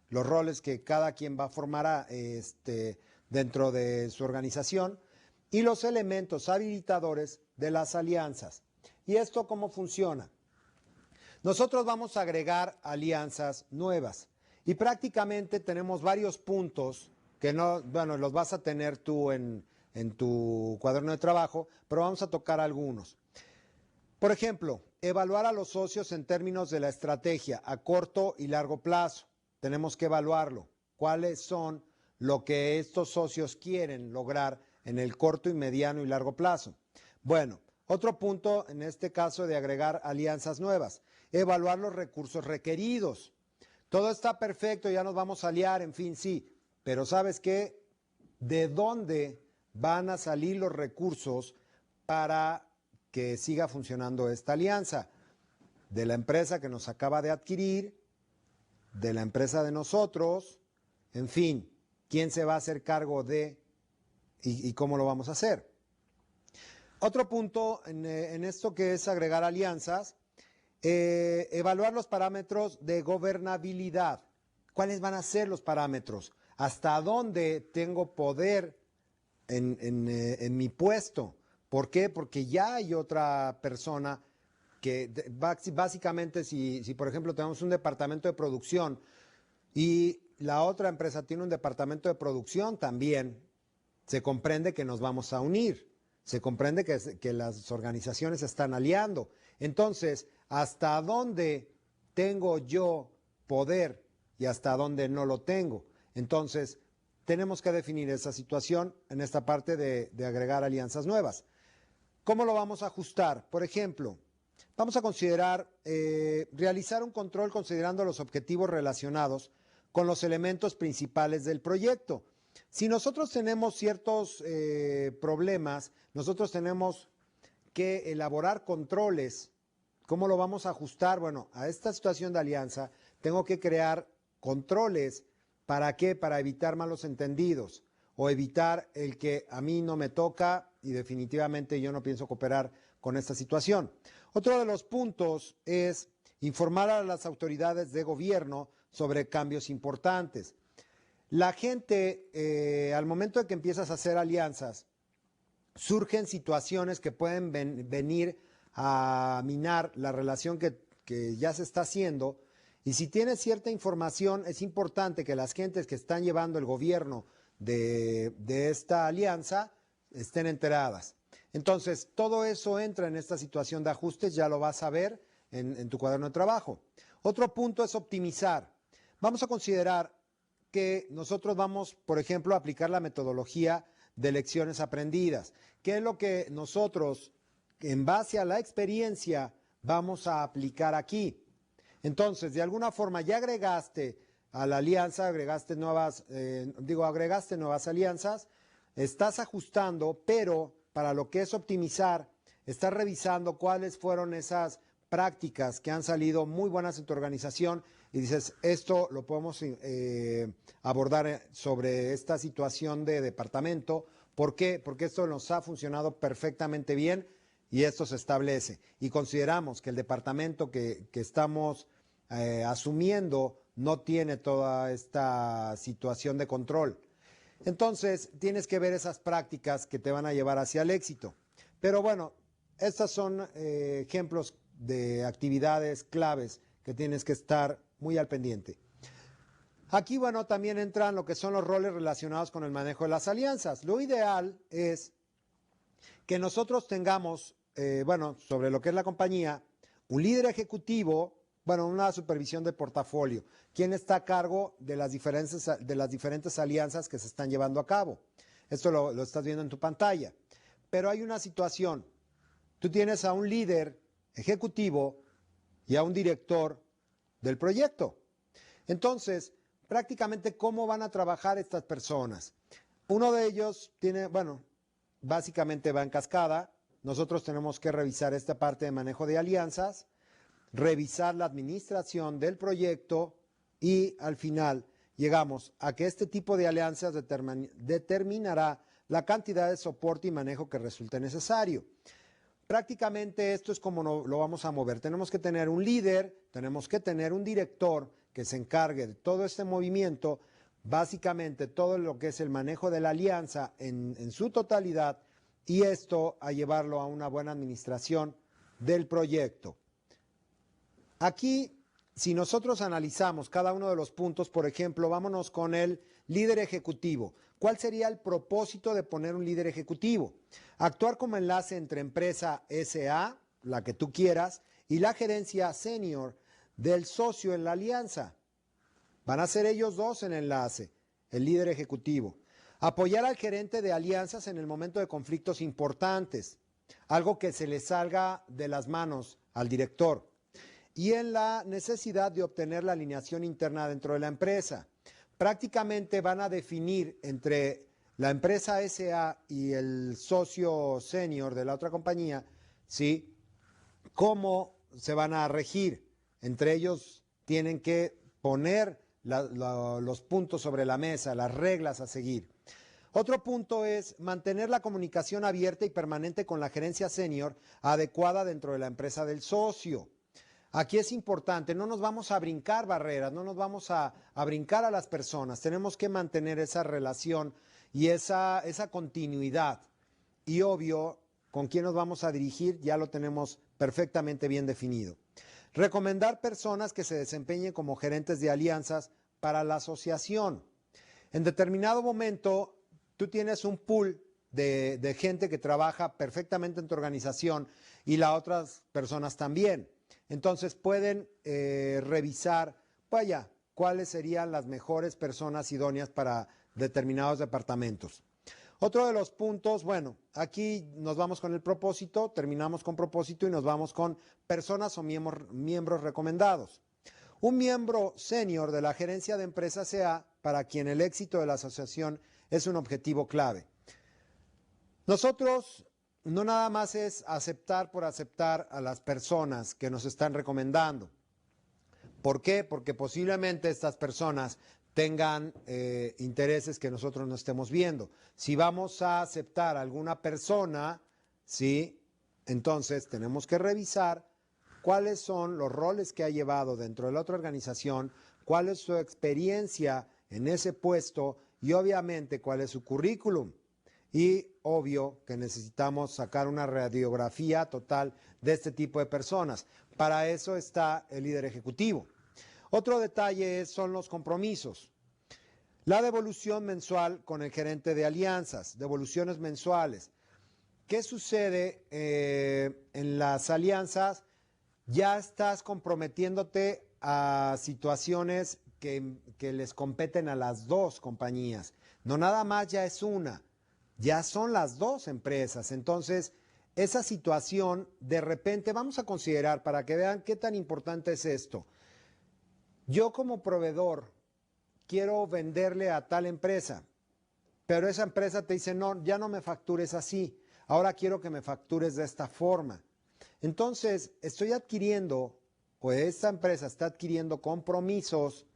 Speaker 1: los roles que cada quien va a formar dentro de su organización, y los elementos habilitadores de las alianzas. ¿Y esto cómo funciona? Nosotros vamos a agregar alianzas nuevas y prácticamente tenemos varios puntos que no, bueno, los vas a tener tú en tu cuaderno de trabajo, pero vamos a tocar algunos. Por ejemplo, evaluar a los socios en términos de la estrategia a corto y largo plazo. Tenemos que evaluarlo. ¿Cuáles son lo que estos socios quieren lograr en el corto y mediano y largo plazo? Bueno, otro punto en este caso de agregar alianzas nuevas, evaluar los recursos requeridos. Todo está perfecto, ya nos vamos a aliar, en fin, sí, pero ¿sabes qué? ¿De dónde van a salir los recursos para que siga funcionando esta alianza? De la empresa que nos acaba de adquirir, de la empresa de nosotros, en fin, ¿quién se va a hacer cargo de y cómo lo vamos a hacer? Otro punto en esto que es agregar alianzas, evaluar los parámetros de gobernabilidad. ¿Cuáles van a ser los parámetros? ¿Hasta dónde tengo poder en mi puesto? ¿Por qué? Porque ya hay otra persona que básicamente si por ejemplo tenemos un departamento de producción y la otra empresa tiene un departamento de producción también, se comprende que nos vamos a unir, se comprende que las organizaciones se están aliando. Entonces, ¿hasta dónde tengo yo poder y hasta dónde no lo tengo? Entonces, tenemos que definir esa situación en esta parte de agregar alianzas nuevas. ¿Cómo lo vamos a ajustar? Por ejemplo, vamos a considerar realizar un control considerando los objetivos relacionados con los elementos principales del proyecto. Si nosotros tenemos ciertos problemas, nosotros tenemos que elaborar controles. ¿Cómo lo vamos a ajustar? Bueno, a esta situación de alianza tengo que crear controles. ¿Para qué? Para evitar malos entendidos o evitar el que a mí no me toca y definitivamente yo no pienso cooperar con esta situación. Otro de los puntos es informar a las autoridades de gobierno sobre cambios importantes. La gente, al momento de que empiezas a hacer alianzas, surgen situaciones que pueden venir a minar la relación que ya se está haciendo. Y si tienes cierta información, es importante que las gentes que están llevando el gobierno de esta alianza estén enteradas. Entonces, todo eso entra en esta situación de ajustes, ya lo vas a ver en tu cuaderno de trabajo. Otro punto es optimizar. Vamos a considerar que nosotros vamos, por ejemplo, a aplicar la metodología de lecciones aprendidas, que es lo que nosotros, en base a la experiencia, vamos a aplicar aquí. Entonces, de alguna forma ya agregaste a la alianza, agregaste nuevas alianzas, estás ajustando, pero para lo que es optimizar, estás revisando cuáles fueron esas prácticas que han salido muy buenas en tu organización y dices, esto lo podemos abordar sobre esta situación de departamento. ¿Por qué? Porque esto nos ha funcionado perfectamente bien y esto se establece. Y consideramos que el departamento que estamos asumiendo no tiene toda esta situación de control. Entonces, tienes que ver esas prácticas que te van a llevar hacia el éxito. Pero bueno, estos son ejemplos de actividades claves que tienes que estar muy al pendiente. Aquí, bueno, también entran lo que son los roles relacionados con el manejo de las alianzas. Lo ideal es que nosotros tengamos, sobre lo que es la compañía, un líder ejecutivo, una supervisión de portafolio, quien está a cargo de las diferentes alianzas que se están llevando a cabo. Esto lo estás viendo en tu pantalla. Pero hay una situación. Tú tienes a un líder ejecutivo y a un director del proyecto. Entonces, prácticamente, ¿cómo van a trabajar estas personas? Uno de ellos básicamente va en cascada. Nosotros tenemos que revisar esta parte de manejo de alianzas, revisar la administración del proyecto y al final llegamos a que este tipo de alianzas determinará la cantidad de soporte y manejo que resulte necesario. Prácticamente esto es como lo vamos a mover. Tenemos que tener un líder, tenemos que tener un director que se encargue de todo este movimiento, básicamente todo lo que es el manejo de la alianza en su totalidad y esto a llevarlo a una buena administración del proyecto. Aquí, si nosotros analizamos cada uno de los puntos, por ejemplo, vámonos con el líder ejecutivo. ¿Cuál sería el propósito de poner un líder ejecutivo? Actuar como enlace entre empresa SA, la que tú quieras, y la gerencia senior del socio en la alianza. Van a ser ellos dos en enlace, el líder ejecutivo. Apoyar al gerente de alianzas en el momento de conflictos importantes, algo que se le salga de las manos al director. Y en la necesidad de obtener la alineación interna dentro de la empresa. Prácticamente van a definir entre la empresa SA y el socio senior de la otra compañía, ¿sí?, cómo se van a regir. Entre ellos tienen que poner los puntos sobre la mesa, las reglas a seguir. Otro punto es mantener la comunicación abierta y permanente con la gerencia senior adecuada dentro de la empresa del socio. Aquí es importante, no nos vamos a brincar barreras, no nos vamos a brincar a las personas, tenemos que mantener esa relación y esa continuidad. Y obvio, con quién nos vamos a dirigir ya lo tenemos perfectamente bien definido. Recomendar personas que se desempeñen como gerentes de alianzas para la asociación. En determinado momento, tú tienes un pool de gente que trabaja perfectamente en tu organización y las otras personas también. Entonces pueden revisar, cuáles serían las mejores personas idóneas para determinados departamentos. Otro de los puntos, aquí nos vamos con el propósito, terminamos con propósito y nos vamos con personas o miembros recomendados. Un miembro senior de la gerencia de empresa sea para quien el éxito de la asociación es un objetivo clave. Nosotros no nada más es aceptar por aceptar a las personas que nos están recomendando. ¿Por qué? Porque posiblemente estas personas tengan intereses que nosotros no estemos viendo. Si vamos a aceptar a alguna persona, ¿sí?, entonces tenemos que revisar cuáles son los roles que ha llevado dentro de la otra organización, cuál es su experiencia en ese puesto y obviamente cuál es su currículum. y obvio que necesitamos sacar una radiografía total de este tipo de personas. Para eso está el líder ejecutivo. Otro detalle son los compromisos. La devolución mensual con el gerente de alianzas, devoluciones mensuales. ¿Qué sucede en las alianzas? Ya estás comprometiéndote a situaciones que les competen a las dos compañías. No nada más ya es una, ya son las dos empresas. Entonces, esa situación, de repente, vamos a considerar, para que vean qué tan importante es esto. Yo como proveedor quiero venderle a tal empresa, pero esa empresa te dice, no, ya no me factures así, ahora quiero que me factures de esta forma. Entonces, estoy adquiriendo, o esta empresa está adquiriendo compromisos,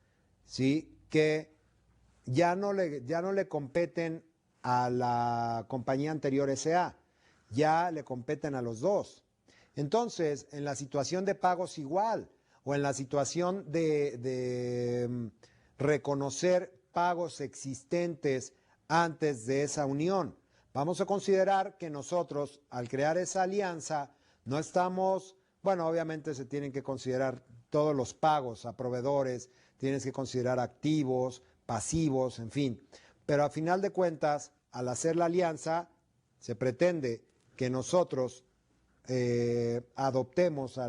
Speaker 1: ¿sí?, que ya no le competen a la compañía anterior SA, ya le competen a los dos. Entonces, en la situación de pagos igual, o en la situación de reconocer pagos existentes antes de esa unión. Vamos a considerar que nosotros, al crear esa alianza, no estamos, bueno, obviamente se tienen que considerar todos los pagos a proveedores, tienes que considerar activos, pasivos, en fin. Pero a final de cuentas, al hacer la alianza, se pretende que nosotros adoptemos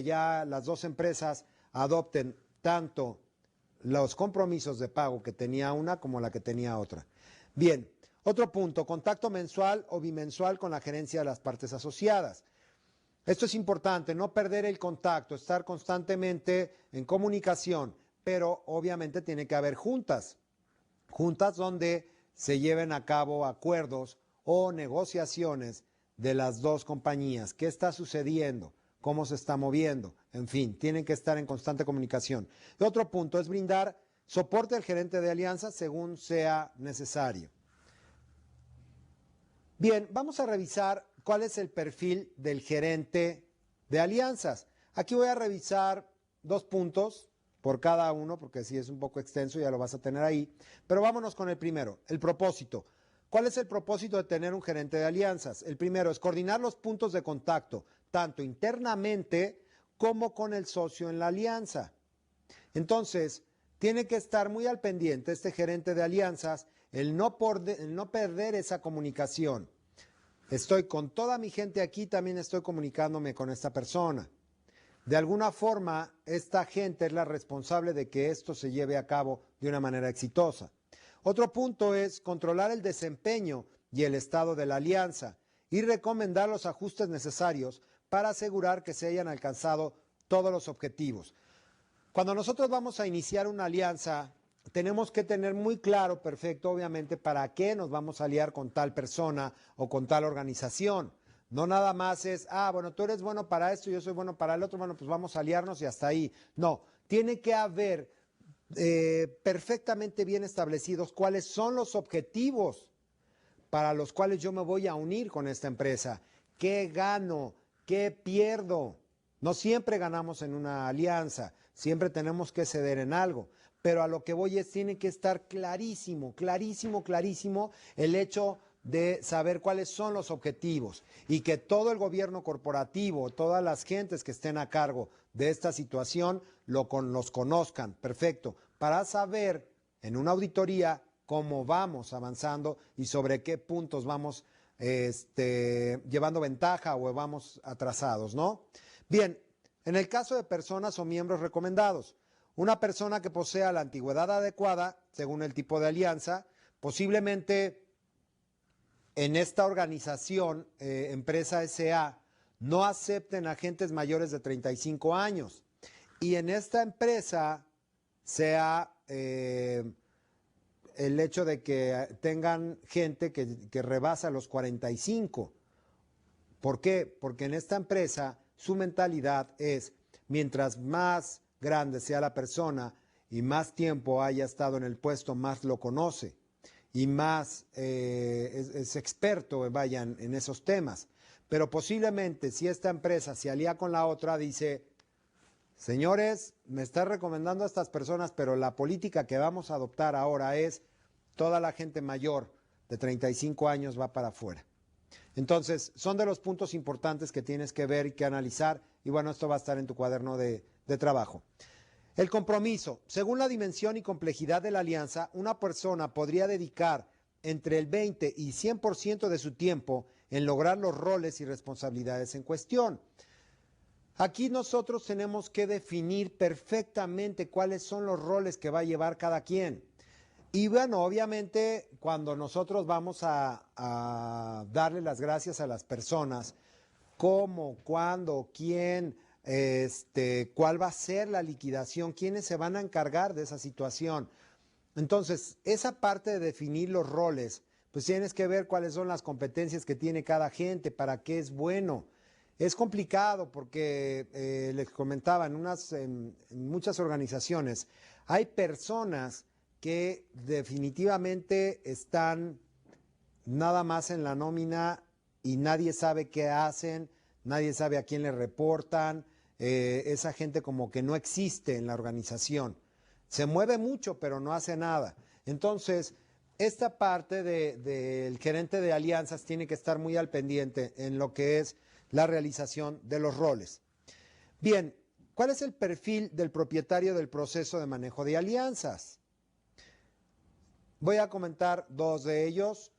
Speaker 1: ya las dos empresas adopten tanto los compromisos de pago que tenía una como la que tenía otra. Bien, otro punto, contacto mensual o bimensual con la gerencia de las partes asociadas. Esto es importante, no perder el contacto, estar constantemente en comunicación, pero obviamente tiene que haber juntas donde se lleven a cabo acuerdos o negociaciones de las dos compañías. ¿Qué está sucediendo? ¿Cómo se está moviendo? En fin, tienen que estar en constante comunicación. Y otro punto es brindar soporte al gerente de alianza según sea necesario. Bien, vamos a revisar cuál es el perfil del gerente de alianzas. Aquí voy a revisar 2 puntos por cada uno, porque sí es un poco extenso, ya lo vas a tener ahí. Pero vámonos con el primero, el propósito. ¿Cuál es el propósito de tener un gerente de alianzas? El primero es coordinar los puntos de contacto, tanto internamente como con el socio en la alianza. Entonces, tiene que estar muy al pendiente este gerente de alianzas, el no perder esa comunicación. Estoy con toda mi gente aquí, también estoy comunicándome con esta persona. De alguna forma, esta gente es la responsable de que esto se lleve a cabo de una manera exitosa. Otro punto es controlar el desempeño y el estado de la alianza y recomendar los ajustes necesarios para asegurar que se hayan alcanzado todos los objetivos. Cuando nosotros vamos a iniciar una alianza, tenemos que tener muy claro, perfecto, obviamente, para qué nos vamos a aliar con tal persona o con tal organización. No nada más es, bueno, tú eres bueno para esto, yo soy bueno para el otro, bueno, pues vamos a aliarnos y hasta ahí. No, tiene que haber perfectamente bien establecidos cuáles son los objetivos para los cuales yo me voy a unir con esta empresa. ¿Qué gano? ¿Qué pierdo? No siempre ganamos en una alianza, siempre tenemos que ceder en algo. Pero a lo que voy es, tiene que estar clarísimo, clarísimo, clarísimo el hecho de saber cuáles son los objetivos y que todo el gobierno corporativo, todas las gentes que estén a cargo de esta situación los conozcan, perfecto, para saber en una auditoría cómo vamos avanzando y sobre qué puntos vamos llevando ventaja o vamos atrasados, ¿no? Bien, en el caso de personas o miembros recomendados, una persona que posea la antigüedad adecuada, según el tipo de alianza, posiblemente en esta organización, empresa SA, no acepten agentes mayores de 35 años. Y en esta empresa sea el hecho de que tengan gente que rebasa los 45. ¿Por qué? Porque en esta empresa su mentalidad es, mientras más grande sea la persona y más tiempo haya estado en el puesto, más lo conoce y más es experto en esos temas. Pero posiblemente si esta empresa se alía con la otra, dice, señores, me está recomendando a estas personas, pero la política que vamos a adoptar ahora es toda la gente mayor de 35 años va para afuera. Entonces, son de los puntos importantes que tienes que ver y que analizar, y bueno, esto va a estar en tu cuaderno de trabajo. El compromiso. Según la dimensión y complejidad de la alianza, una persona podría dedicar entre el 20 y 100% de su tiempo en lograr los roles y responsabilidades en cuestión. Aquí nosotros tenemos que definir perfectamente cuáles son los roles que va a llevar cada quien. Y bueno, obviamente cuando nosotros vamos a darle las gracias a las personas, cómo, cuándo, quién, cuál va a ser la liquidación, quiénes se van a encargar de esa situación. Entonces, esa parte de definir los roles, pues tienes que ver cuáles son las competencias que tiene cada gente, para qué es bueno. Es complicado porque les comentaba, en muchas organizaciones hay personas que definitivamente están nada más en la nómina y nadie sabe qué hacen, nadie sabe a quién le reportan, esa gente como que no existe en la organización. Se mueve mucho, pero no hace nada. Entonces, esta parte del gerente de alianzas tiene que estar muy al pendiente en lo que es la realización de los roles. Bien, ¿cuál es el perfil del propietario del proceso de manejo de alianzas? Voy a comentar dos de ellos.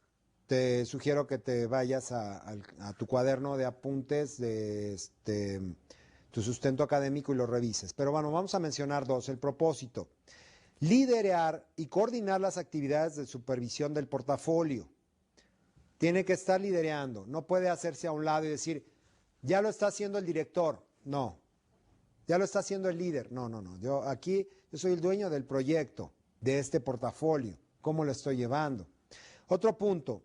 Speaker 1: Te sugiero que te vayas a tu cuaderno de apuntes de tu sustento académico y lo revises. Pero bueno, vamos a mencionar dos. El propósito. Liderar y coordinar las actividades de supervisión del portafolio. Tiene que estar liderando. No puede hacerse a un lado y decir, ya lo está haciendo el director. No. Ya lo está haciendo el líder. No. Yo soy el dueño del proyecto, de este portafolio. ¿Cómo lo estoy llevando? Otro punto.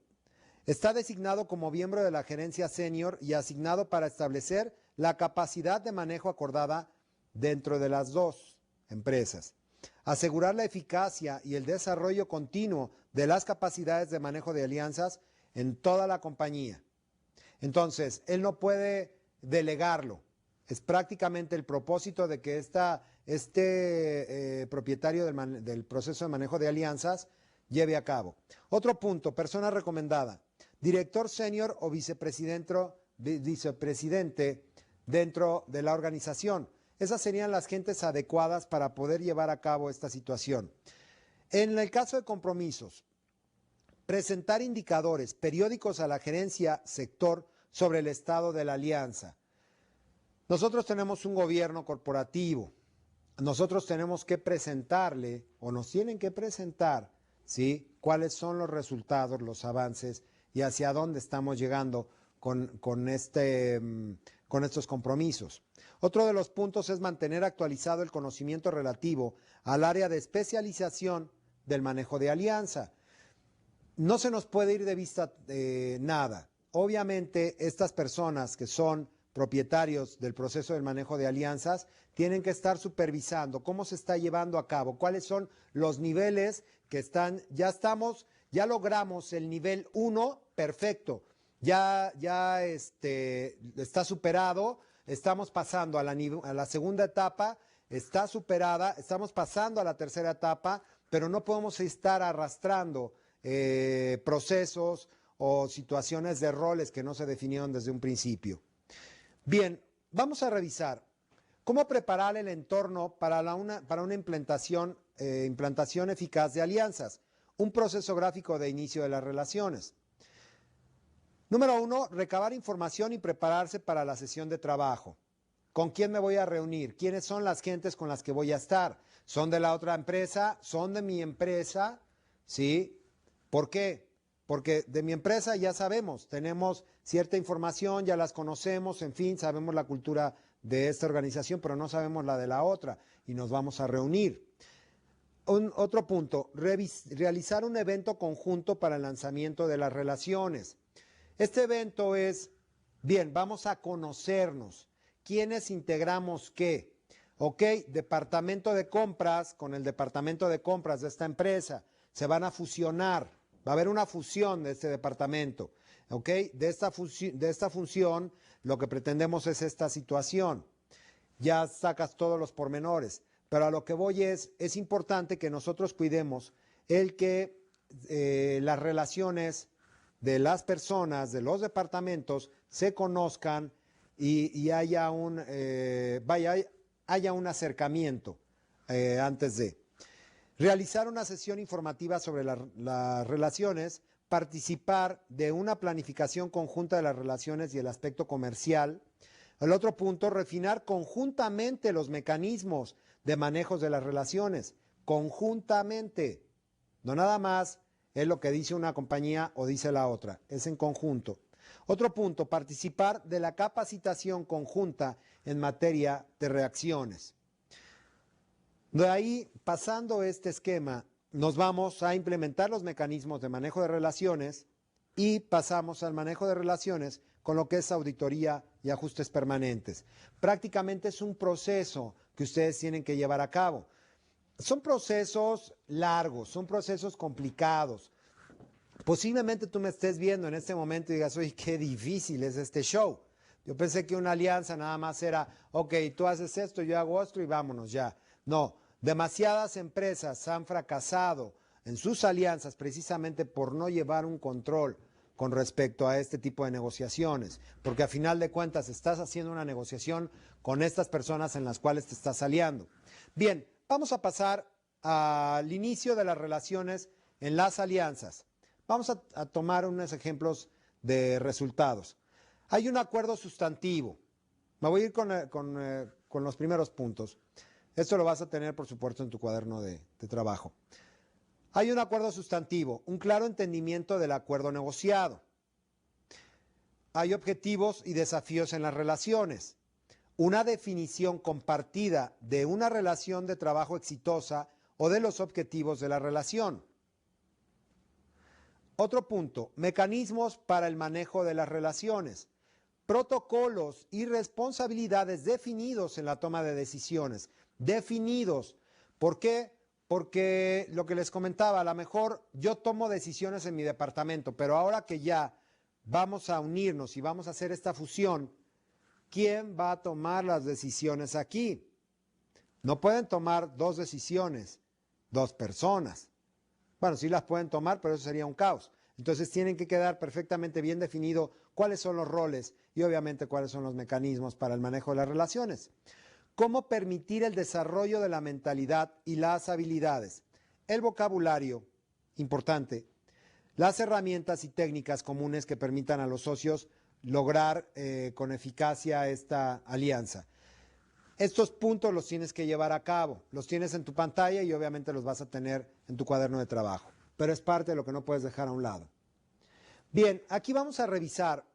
Speaker 1: Está designado como miembro de la gerencia senior y asignado para establecer la capacidad de manejo acordada dentro de las dos empresas. Asegurar la eficacia y el desarrollo continuo de las capacidades de manejo de alianzas en toda la compañía. Entonces, él no puede delegarlo. Es prácticamente el propósito de que este propietario del proceso de manejo de alianzas lleve a cabo. Otro punto, persona recomendada. Director senior o vicepresidente dentro de la organización. Esas serían las gentes adecuadas para poder llevar a cabo esta situación. En el caso de compromisos, presentar indicadores periódicos a la gerencia sector sobre el estado de la alianza. Nosotros tenemos un gobierno corporativo. Nosotros tenemos que presentarle, o nos tienen que presentar, ¿sí?, cuáles son los resultados, los avances y hacia dónde estamos llegando con estos compromisos. Otro de los puntos es mantener actualizado el conocimiento relativo al área de especialización del manejo de alianza. No se nos puede ir de vista nada. Obviamente, estas personas que son propietarios del proceso del manejo de alianzas tienen que estar supervisando cómo se está llevando a cabo, cuáles son los niveles que ya logramos el nivel 1, perfecto, ya está superado, estamos pasando a la segunda etapa, está superada, estamos pasando a la tercera etapa, pero no podemos estar arrastrando procesos o situaciones de roles que no se definieron desde un principio. Bien, vamos a revisar cómo preparar el entorno para una implantación eficaz de alianzas, un proceso gráfico de inicio de las relaciones. Número 1, recabar información y prepararse para la sesión de trabajo. ¿Con quién me voy a reunir? ¿Quiénes son las gentes con las que voy a estar? ¿Son de la otra empresa? ¿Son de mi empresa? ¿Sí? ¿Por qué? Porque de mi empresa ya sabemos, tenemos cierta información, ya las conocemos, en fin, sabemos la cultura de esta organización, pero no sabemos la de la otra y nos vamos a reunir. Otro punto, realizar un evento conjunto para el lanzamiento de las relaciones. Este evento es, bien, vamos a conocernos, quiénes integramos qué. Ok, departamento de compras con el departamento de compras de esta empresa se van a fusionar. Va a haber una fusión de este departamento, ¿ok? De esta función, lo que pretendemos es esta situación. Ya sacas todos los pormenores, pero a lo que voy es importante que nosotros cuidemos el que las relaciones de las personas, de los departamentos, se conozcan y haya haya un acercamiento antes de realizar una sesión informativa sobre las relaciones, participar de una planificación conjunta de las relaciones y el aspecto comercial. El otro punto, refinar conjuntamente los mecanismos de manejo de las relaciones, conjuntamente, no nada más es lo que dice una compañía o dice la otra, es en conjunto. Otro punto, participar de la capacitación conjunta en materia de reacciones. De ahí, pasando este esquema, nos vamos a implementar los mecanismos de manejo de relaciones y pasamos al manejo de relaciones con lo que es auditoría y ajustes permanentes. Prácticamente es un proceso que ustedes tienen que llevar a cabo. Son procesos largos, son procesos complicados. Posiblemente tú me estés viendo en este momento y digas, oye, qué difícil es este show. Yo pensé que una alianza nada más era, ok, tú haces esto, yo hago esto y vámonos ya. No, demasiadas empresas han fracasado en sus alianzas precisamente por no llevar un control con respecto a este tipo de negociaciones, porque a final de cuentas estás haciendo una negociación con estas personas en las cuales te estás aliando. Bien, vamos a pasar al inicio de las relaciones en las alianzas. Vamos a tomar unos ejemplos de resultados. Hay un acuerdo sustantivo. Me voy a ir con los primeros puntos. Esto lo vas a tener, por supuesto, en tu cuaderno de trabajo. Hay un acuerdo sustantivo, un claro entendimiento del acuerdo negociado. Hay objetivos y desafíos en las relaciones. Una definición compartida de una relación de trabajo exitosa o de los objetivos de la relación. Otro punto, mecanismos para el manejo de las relaciones. Protocolos y responsabilidades definidos en la toma de decisiones. Definidos. ¿Por qué? Porque lo que les comentaba, a lo mejor yo tomo decisiones en mi departamento, pero ahora que ya vamos a unirnos y vamos a hacer esta fusión, ¿quién va a tomar las decisiones aquí? No pueden tomar dos decisiones, dos personas. Bueno, sí las pueden tomar, pero eso sería un caos. Entonces tienen que quedar perfectamente bien definido cuáles son los roles y obviamente cuáles son los mecanismos para el manejo de las relaciones. ¿Cómo permitir el desarrollo de la mentalidad y las habilidades? El vocabulario, importante. Las herramientas y técnicas comunes que permitan a los socios lograr con eficacia esta alianza. Estos puntos los tienes que llevar a cabo, los tienes en tu pantalla y obviamente los vas a tener en tu cuaderno de trabajo, pero es parte de lo que no puedes dejar a un lado. Bien, aquí vamos a revisar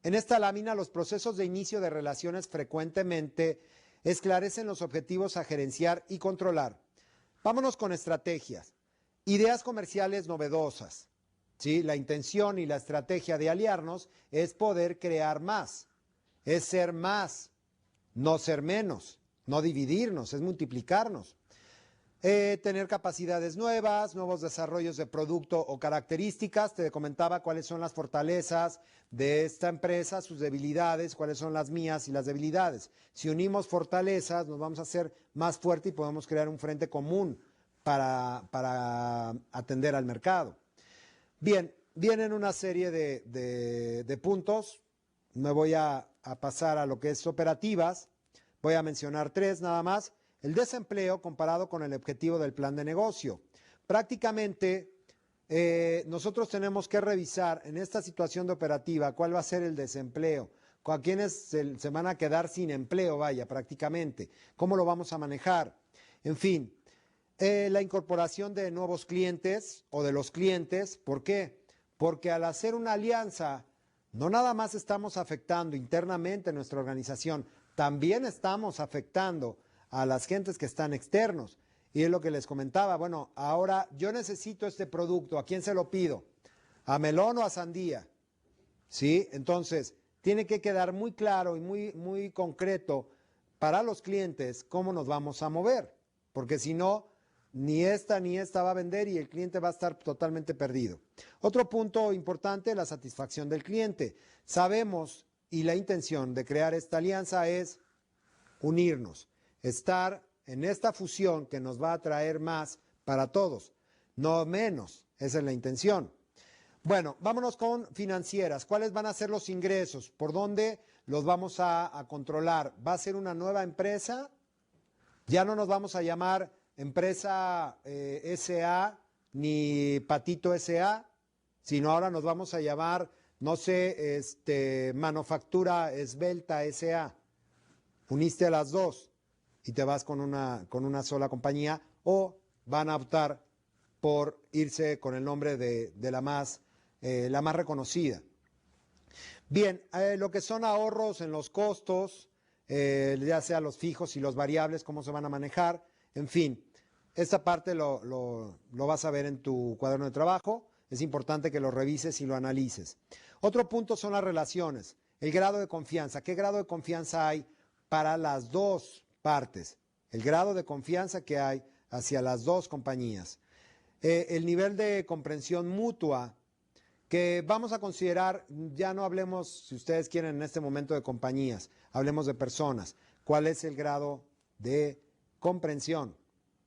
Speaker 1: en esta lámina los procesos de inicio de relaciones frecuentemente esclarecen los objetivos a gerenciar y controlar. Vámonos con estrategias. Ideas comerciales novedosas. ¿Sí? La intención y la estrategia de aliarnos es poder crear más, es ser más, no ser menos, no dividirnos, es multiplicarnos. Tener capacidades nuevas, nuevos desarrollos de producto o características. Te comentaba cuáles son las fortalezas de esta empresa, sus debilidades, cuáles son las mías y las debilidades. Si unimos fortalezas, nos vamos a hacer más fuerte y podemos crear un frente común para atender al mercado. Bien, vienen una serie de puntos. Me voy a pasar a lo que es operativas. Voy a mencionar 3 nada más. El desempleo comparado con el objetivo del plan de negocio. Prácticamente nosotros tenemos que revisar en esta situación de operativa cuál va a ser el desempleo, a quienes se van a quedar sin empleo, vaya, prácticamente, cómo lo vamos a manejar. En fin, la incorporación de nuevos clientes o de los clientes. ¿Por qué? Porque al hacer una alianza, no nada más estamos afectando internamente nuestra organización, también estamos afectando a las gentes que están externos. Y es lo que les comentaba, bueno, ahora yo necesito este producto, ¿a quién se lo pido? ¿A melón o a sandía? ¿Sí? Entonces, tiene que quedar muy claro y muy concreto para los clientes cómo nos vamos a mover, porque si no, ni esta va a vender y el cliente va a estar totalmente perdido. Otro punto importante, la satisfacción del cliente. Sabemos y la intención de crear esta alianza es unirnos, estar en esta fusión que nos va a traer más para todos, no menos. Esa es la intención. Bueno, vámonos con financieras. ¿Cuáles van a ser los ingresos? ¿Por dónde los vamos a controlar? ¿Va a ser una nueva empresa? Ya no nos vamos a llamar empresa SA ni Patito SA, sino ahora nos vamos a llamar, no sé, Manufactura Esbelta SA. Uniste a las dos y te vas con una sola compañía, o van a optar por irse con el nombre de la más reconocida. Bien, lo que son ahorros en los costos, ya sea los fijos y los variables, cómo se van a manejar, en fin, esta parte lo vas a ver en tu cuaderno de trabajo. Es importante que lo revises y lo analices. Otro punto son las relaciones, el grado de confianza. ¿Qué grado de confianza hay para las dos partes? El grado de confianza que hay hacia las dos compañías. El nivel de comprensión mutua, que vamos a considerar, ya no hablemos, si ustedes quieren, en este momento de compañías, hablemos de personas. ¿Cuál es el grado de comprensión?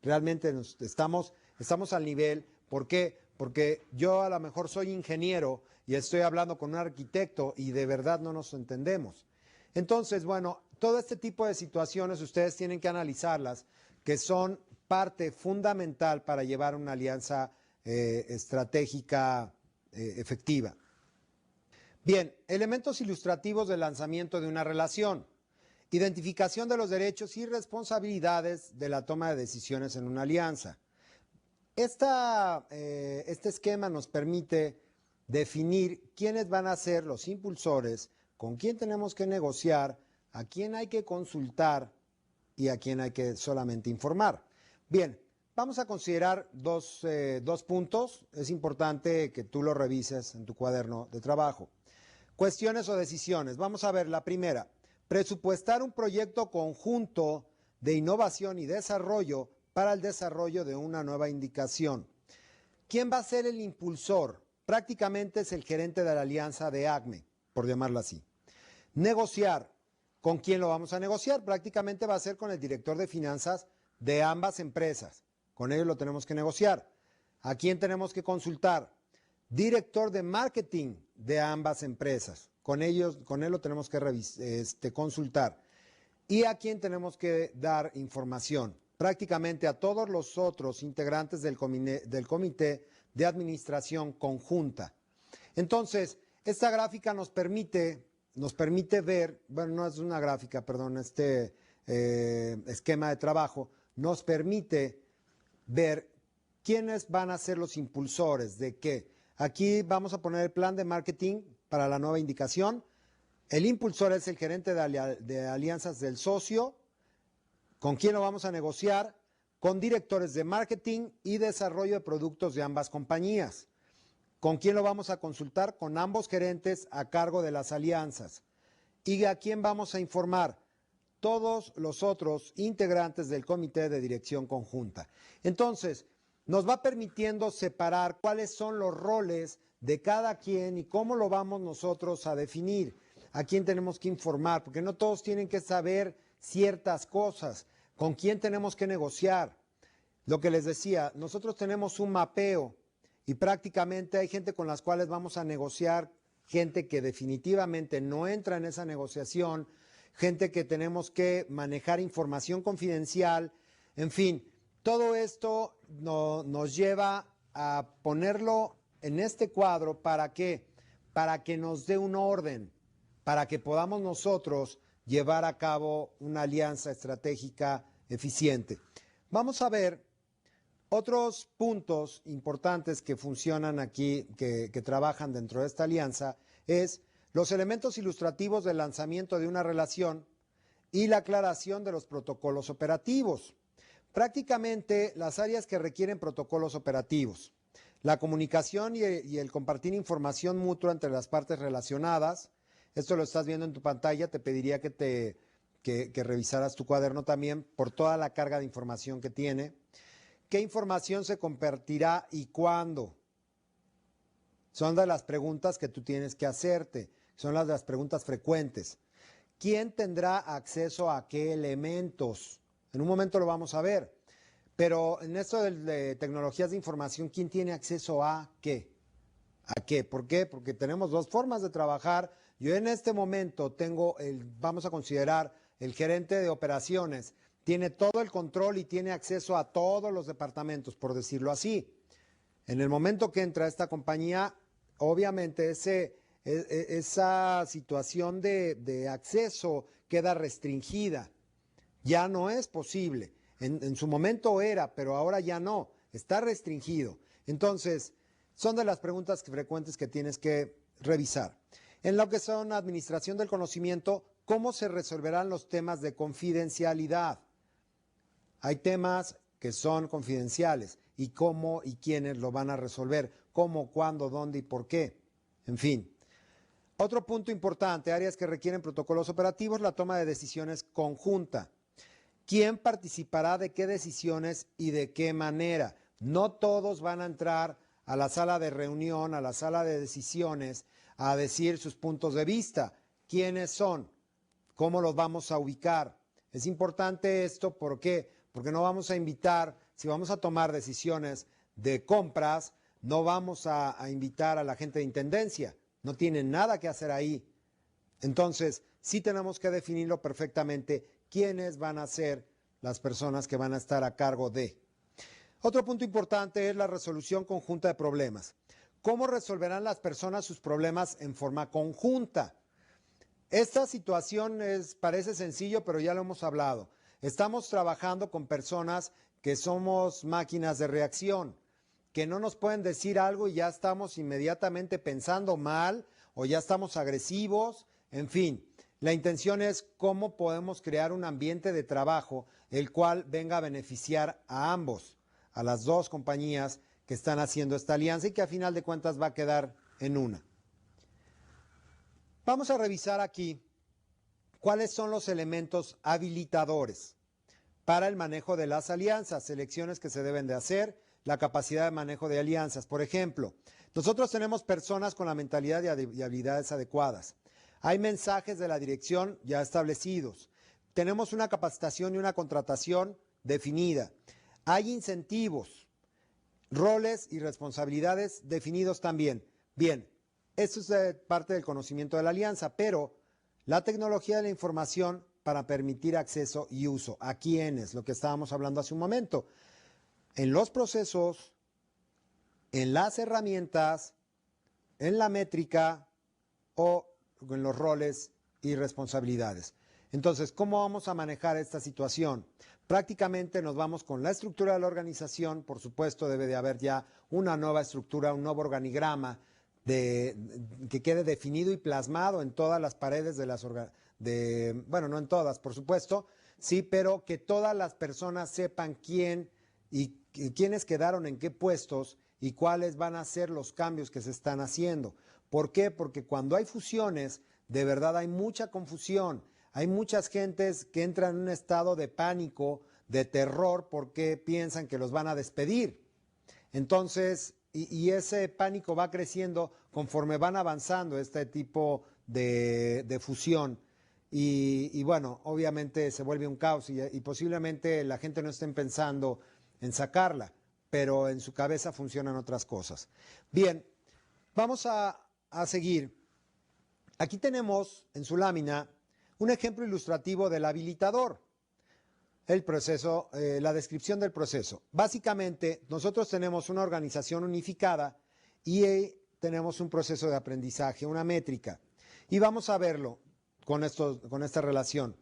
Speaker 1: Realmente estamos al nivel. ¿Por qué? Porque yo a lo mejor soy ingeniero y estoy hablando con un arquitecto y de verdad no nos entendemos. Entonces, bueno, todo este tipo de situaciones ustedes tienen que analizarlas, que son parte fundamental para llevar una alianza estratégica efectiva. Bien, elementos ilustrativos del lanzamiento de una relación. Identificación de los derechos y responsabilidades de la toma de decisiones en una alianza. Este esquema nos permite definir quiénes van a ser los impulsores, con quién tenemos que negociar, a quién hay que consultar y a quién hay que solamente informar. Bien, vamos a considerar dos puntos. Es importante que tú lo revises en tu cuaderno de trabajo. Cuestiones o decisiones. Vamos a ver la primera. Presupuestar un proyecto conjunto de innovación y desarrollo para el desarrollo de una nueva indicación. ¿Quién va a ser el impulsor? Prácticamente es el gerente de la alianza de ACME, por llamarlo así. Negociar. ¿Con quién lo vamos a negociar? Prácticamente va a ser con el director de finanzas de ambas empresas. Con ellos lo tenemos que negociar. ¿A quién tenemos que consultar? Director de marketing de ambas empresas. Con él lo tenemos que consultar. ¿Y a quién tenemos que dar información? Prácticamente a todos los otros integrantes del comité de administración conjunta. Entonces, esta gráfica nos permite ver, bueno, no es una gráfica, perdón, esquema de trabajo, nos permite ver quiénes van a ser los impulsores de qué. Aquí vamos a poner el plan de marketing para la nueva indicación. El impulsor es el gerente de alianzas del socio. ¿Con quién lo vamos a negociar? Con directores de marketing y desarrollo de productos de ambas compañías. ¿Con quién lo vamos a consultar? Con ambos gerentes a cargo de las alianzas. ¿Y a quién vamos a informar? Todos los otros integrantes del comité de dirección conjunta. Entonces, nos va permitiendo separar cuáles son los roles de cada quien y cómo lo vamos nosotros a definir. A quién tenemos que informar, porque no todos tienen que saber ciertas cosas. ¿Con quién tenemos que negociar? Lo que les decía, nosotros tenemos un mapeo y prácticamente hay gente con las cuales vamos a negociar, gente que definitivamente no entra en esa negociación, gente que tenemos que manejar información confidencial, en fin, todo esto nos lleva a ponerlo en este cuadro. ¿Para qué? Para que nos dé un orden, para que podamos nosotros llevar a cabo una alianza estratégica eficiente. Vamos a ver otros puntos importantes que funcionan aquí, que trabajan dentro de esta alianza, es los elementos ilustrativos del lanzamiento de una relación y la aclaración de los protocolos operativos. Prácticamente las áreas que requieren protocolos operativos, la comunicación y el compartir información mutua entre las partes relacionadas. Esto lo estás viendo en tu pantalla, te pediría que revisaras tu cuaderno también por toda la carga de información que tiene. ¿Qué información se compartirá y cuándo? Son de las preguntas que tú tienes que hacerte, son las preguntas frecuentes. ¿Quién tendrá acceso a qué elementos? En un momento lo vamos a ver. Pero en esto de tecnologías de información, ¿quién tiene acceso a qué? ¿A qué? ¿Por qué? Porque tenemos dos formas de trabajar. Yo en este momento tengo vamos a considerar, el gerente de operaciones, tiene todo el control y tiene acceso a todos los departamentos, por decirlo así. En el momento que entra esta compañía, obviamente esa situación de acceso queda restringida. Ya no es posible. En su momento era, pero ahora ya no. Está restringido. Entonces, son de las preguntas frecuentes que tienes que revisar. En lo que son administración del conocimiento, ¿cómo se resolverán los temas de confidencialidad? Hay temas que son confidenciales y cómo y quiénes lo van a resolver, cómo, cuándo, dónde y por qué. En fin. Otro punto importante, áreas que requieren protocolos operativos, la toma de decisiones conjunta. ¿Quién participará de qué decisiones y de qué manera? No todos van a entrar a la sala de reunión, a la sala de decisiones, a decir sus puntos de vista. ¿Quiénes son? ¿Cómo los vamos a ubicar? Es importante esto, ¿por qué? Porque no vamos a invitar, si vamos a tomar decisiones de compras, no vamos a invitar a la gente de intendencia. No tienen nada que hacer ahí. Entonces, sí tenemos que definirlo perfectamente quiénes van a ser las personas que van a estar a cargo de. Otro punto importante es la resolución conjunta de problemas. ¿Cómo resolverán las personas sus problemas en forma conjunta? Esta situación parece sencillo, pero ya lo hemos hablado. Estamos trabajando con personas que somos máquinas de reacción, que no nos pueden decir algo y ya estamos inmediatamente pensando mal o ya estamos agresivos, en fin. La intención es cómo podemos crear un ambiente de trabajo el cual venga a beneficiar a ambos, a las dos compañías que están haciendo esta alianza y que a final de cuentas va a quedar en una. Vamos a revisar aquí cuáles son los elementos habilitadores para el manejo de las alianzas, selecciones que se deben de hacer, la capacidad de manejo de alianzas. Por ejemplo, nosotros tenemos personas con la mentalidad y habilidades adecuadas. Hay mensajes de la dirección ya establecidos. Tenemos una capacitación y una contratación definida. Hay incentivos, roles y responsabilidades definidos también. Bien, esto es parte del conocimiento de la alianza, pero la tecnología de la información para permitir acceso y uso. ¿A quiénes? Lo que estábamos hablando hace un momento. En los procesos, en las herramientas, en la métrica o en los roles y responsabilidades. Entonces, ¿cómo vamos a manejar esta situación? Prácticamente nos vamos con la estructura de la organización. Por supuesto, debe de haber ya una nueva estructura, un nuevo organigrama que quede definido y plasmado en todas las paredes bueno, no en todas, por supuesto, sí, pero que todas las personas sepan quién y quiénes quedaron en qué puestos y cuáles van a ser los cambios que se están haciendo. ¿Por qué? Porque cuando hay fusiones, de verdad hay mucha confusión. Hay muchas gentes que entran en un estado de pánico, de terror, porque piensan que los van a despedir. Entonces, y ese pánico va creciendo conforme van avanzando este tipo de fusión. Y bueno, obviamente se vuelve un caos y posiblemente la gente no esté pensando en sacarla, pero en su cabeza funcionan otras cosas. Bien, vamos a seguir. Aquí tenemos en su lámina un ejemplo ilustrativo del habilitador. El proceso, la descripción del proceso. Básicamente, nosotros tenemos una organización unificada y tenemos un proceso de aprendizaje, una métrica. Y vamos a verlo con esta relación.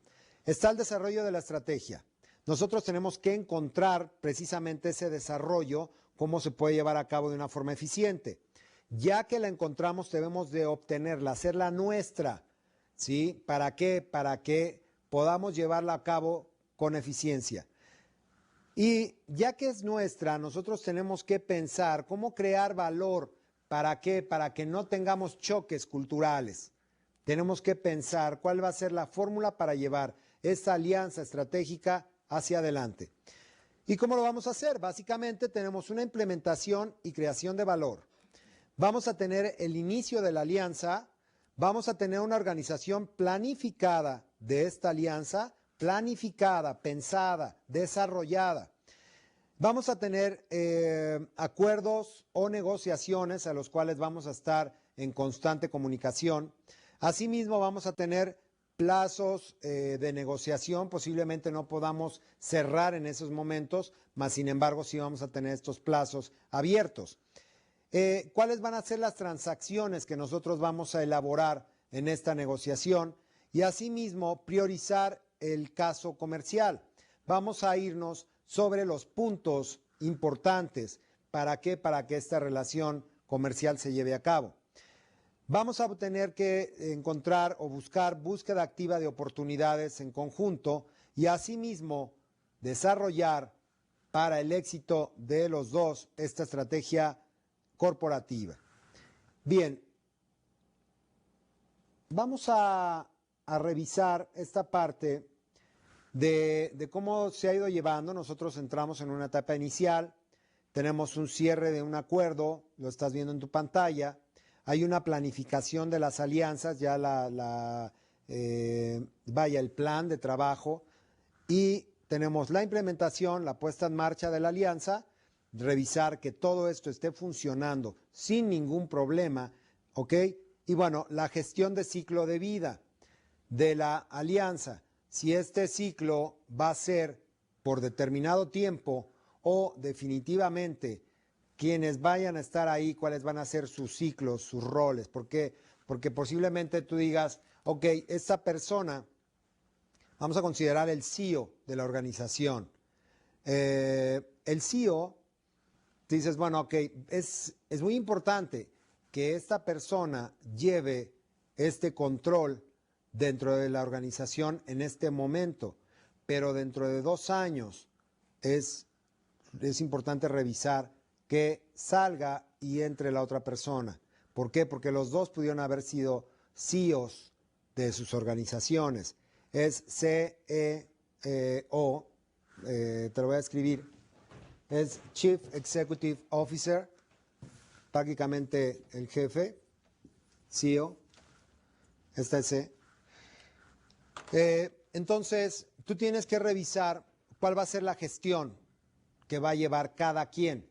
Speaker 1: Está el desarrollo de la estrategia. Nosotros tenemos que encontrar precisamente ese desarrollo, cómo se puede llevar a cabo de una forma eficiente. Ya que la encontramos, debemos de obtenerla, hacerla nuestra. ¿Sí? ¿Para qué? Para que podamos llevarla a cabo con eficiencia. Y ya que es nuestra, nosotros tenemos que pensar cómo crear valor. ¿Para qué? Para que no tengamos choques culturales. Tenemos que pensar cuál va a ser la fórmula para llevar esta alianza estratégica hacia adelante. ¿Y cómo lo vamos a hacer? Básicamente tenemos una implementación y creación de valor. Vamos a tener el inicio de la alianza, vamos a tener una organización planificada de esta alianza, planificada, pensada, desarrollada. Vamos a tener acuerdos o negociaciones a los cuales vamos a estar en constante comunicación. Asimismo, vamos a tener plazos de negociación. Posiblemente no podamos cerrar en esos momentos, mas sin embargo sí vamos a tener estos plazos abiertos. ¿Cuáles van a ser las transacciones que nosotros vamos a elaborar en esta negociación? Y asimismo priorizar el caso comercial. Vamos a irnos sobre los puntos importantes. ¿Para qué? Para que esta relación comercial se lleve a cabo. Vamos a tener que encontrar o buscar búsqueda activa de oportunidades en conjunto y asimismo desarrollar para el éxito de los dos esta estrategia corporativa. Bien, vamos a revisar esta parte de cómo se ha ido llevando. Nosotros entramos en una etapa inicial, tenemos un cierre de un acuerdo, lo estás viendo en tu pantalla, hay una planificación de las alianzas, ya el plan de trabajo, y tenemos la implementación, la puesta en marcha de la alianza, revisar que todo esto esté funcionando sin ningún problema, ¿ok? Y bueno, la gestión de ciclo de vida de la alianza. Si este ciclo va a ser por determinado tiempo o definitivamente quienes vayan a estar ahí, cuáles van a ser sus ciclos, sus roles. ¿Por qué? Porque posiblemente tú digas, ok, esta persona, vamos a considerar el CEO de la organización. El CEO, dices, bueno, ok, es muy importante que esta persona lleve este control dentro de la organización en este momento, pero dentro de 2 años es importante revisar que salga y entre la otra persona. ¿Por qué? Porque los dos pudieron haber sido CEOs de sus organizaciones. Es CEO, te lo voy a escribir, es Chief Executive Officer, prácticamente el jefe, CEO, esta es C. Entonces, tú tienes que revisar cuál va a ser la gestión que va a llevar cada quien.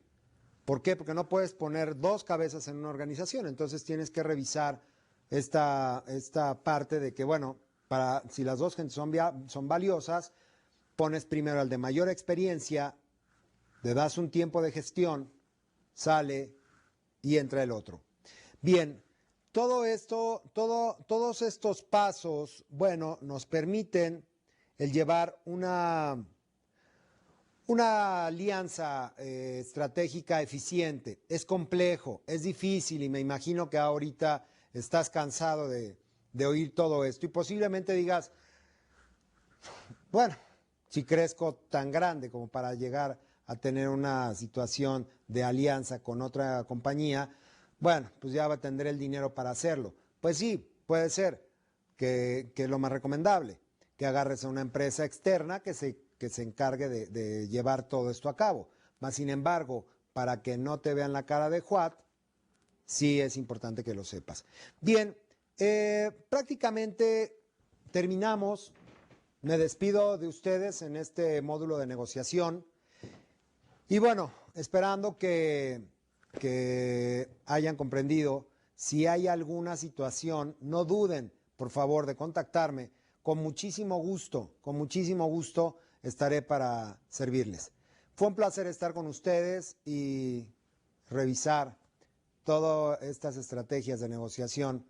Speaker 1: ¿Por qué? Porque no puedes poner 2 cabezas en una organización. Entonces tienes que revisar esta parte de que, bueno, si las dos gentes son valiosas, pones primero al de mayor experiencia, le das un tiempo de gestión, sale y entra el otro. Bien. Todo esto, todos estos pasos, bueno, nos permiten el llevar una alianza estratégica eficiente. Es complejo, es difícil y me imagino que ahorita estás cansado de oír todo esto y posiblemente digas, bueno, si crezco tan grande como para llegar a tener una situación de alianza con otra compañía, bueno, pues ya tendré el dinero para hacerlo. Pues sí, puede ser que es lo más recomendable, que agarres a una empresa externa que se encargue de llevar todo esto a cabo. Mas, sin embargo, para que no te vean la cara de Juat, sí es importante que lo sepas. Bien, prácticamente terminamos. Me despido de ustedes en este módulo de negociación. Y bueno, esperando que hayan comprendido. Si hay alguna situación, no duden, por favor, de contactarme. Con muchísimo gusto estaré para servirles. Fue un placer estar con ustedes y revisar todas estas estrategias de negociación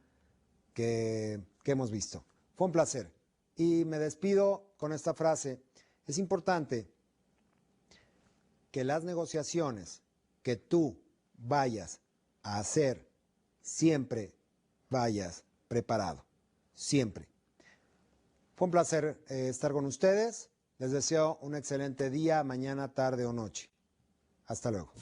Speaker 1: que hemos visto. Fue un placer. Y me despido con esta frase. Es importante que las negociaciones que tú vayas a hacer, siempre vayas preparado, siempre. Fue un placer estar con ustedes. Les deseo un excelente día, mañana, tarde o noche. Hasta luego.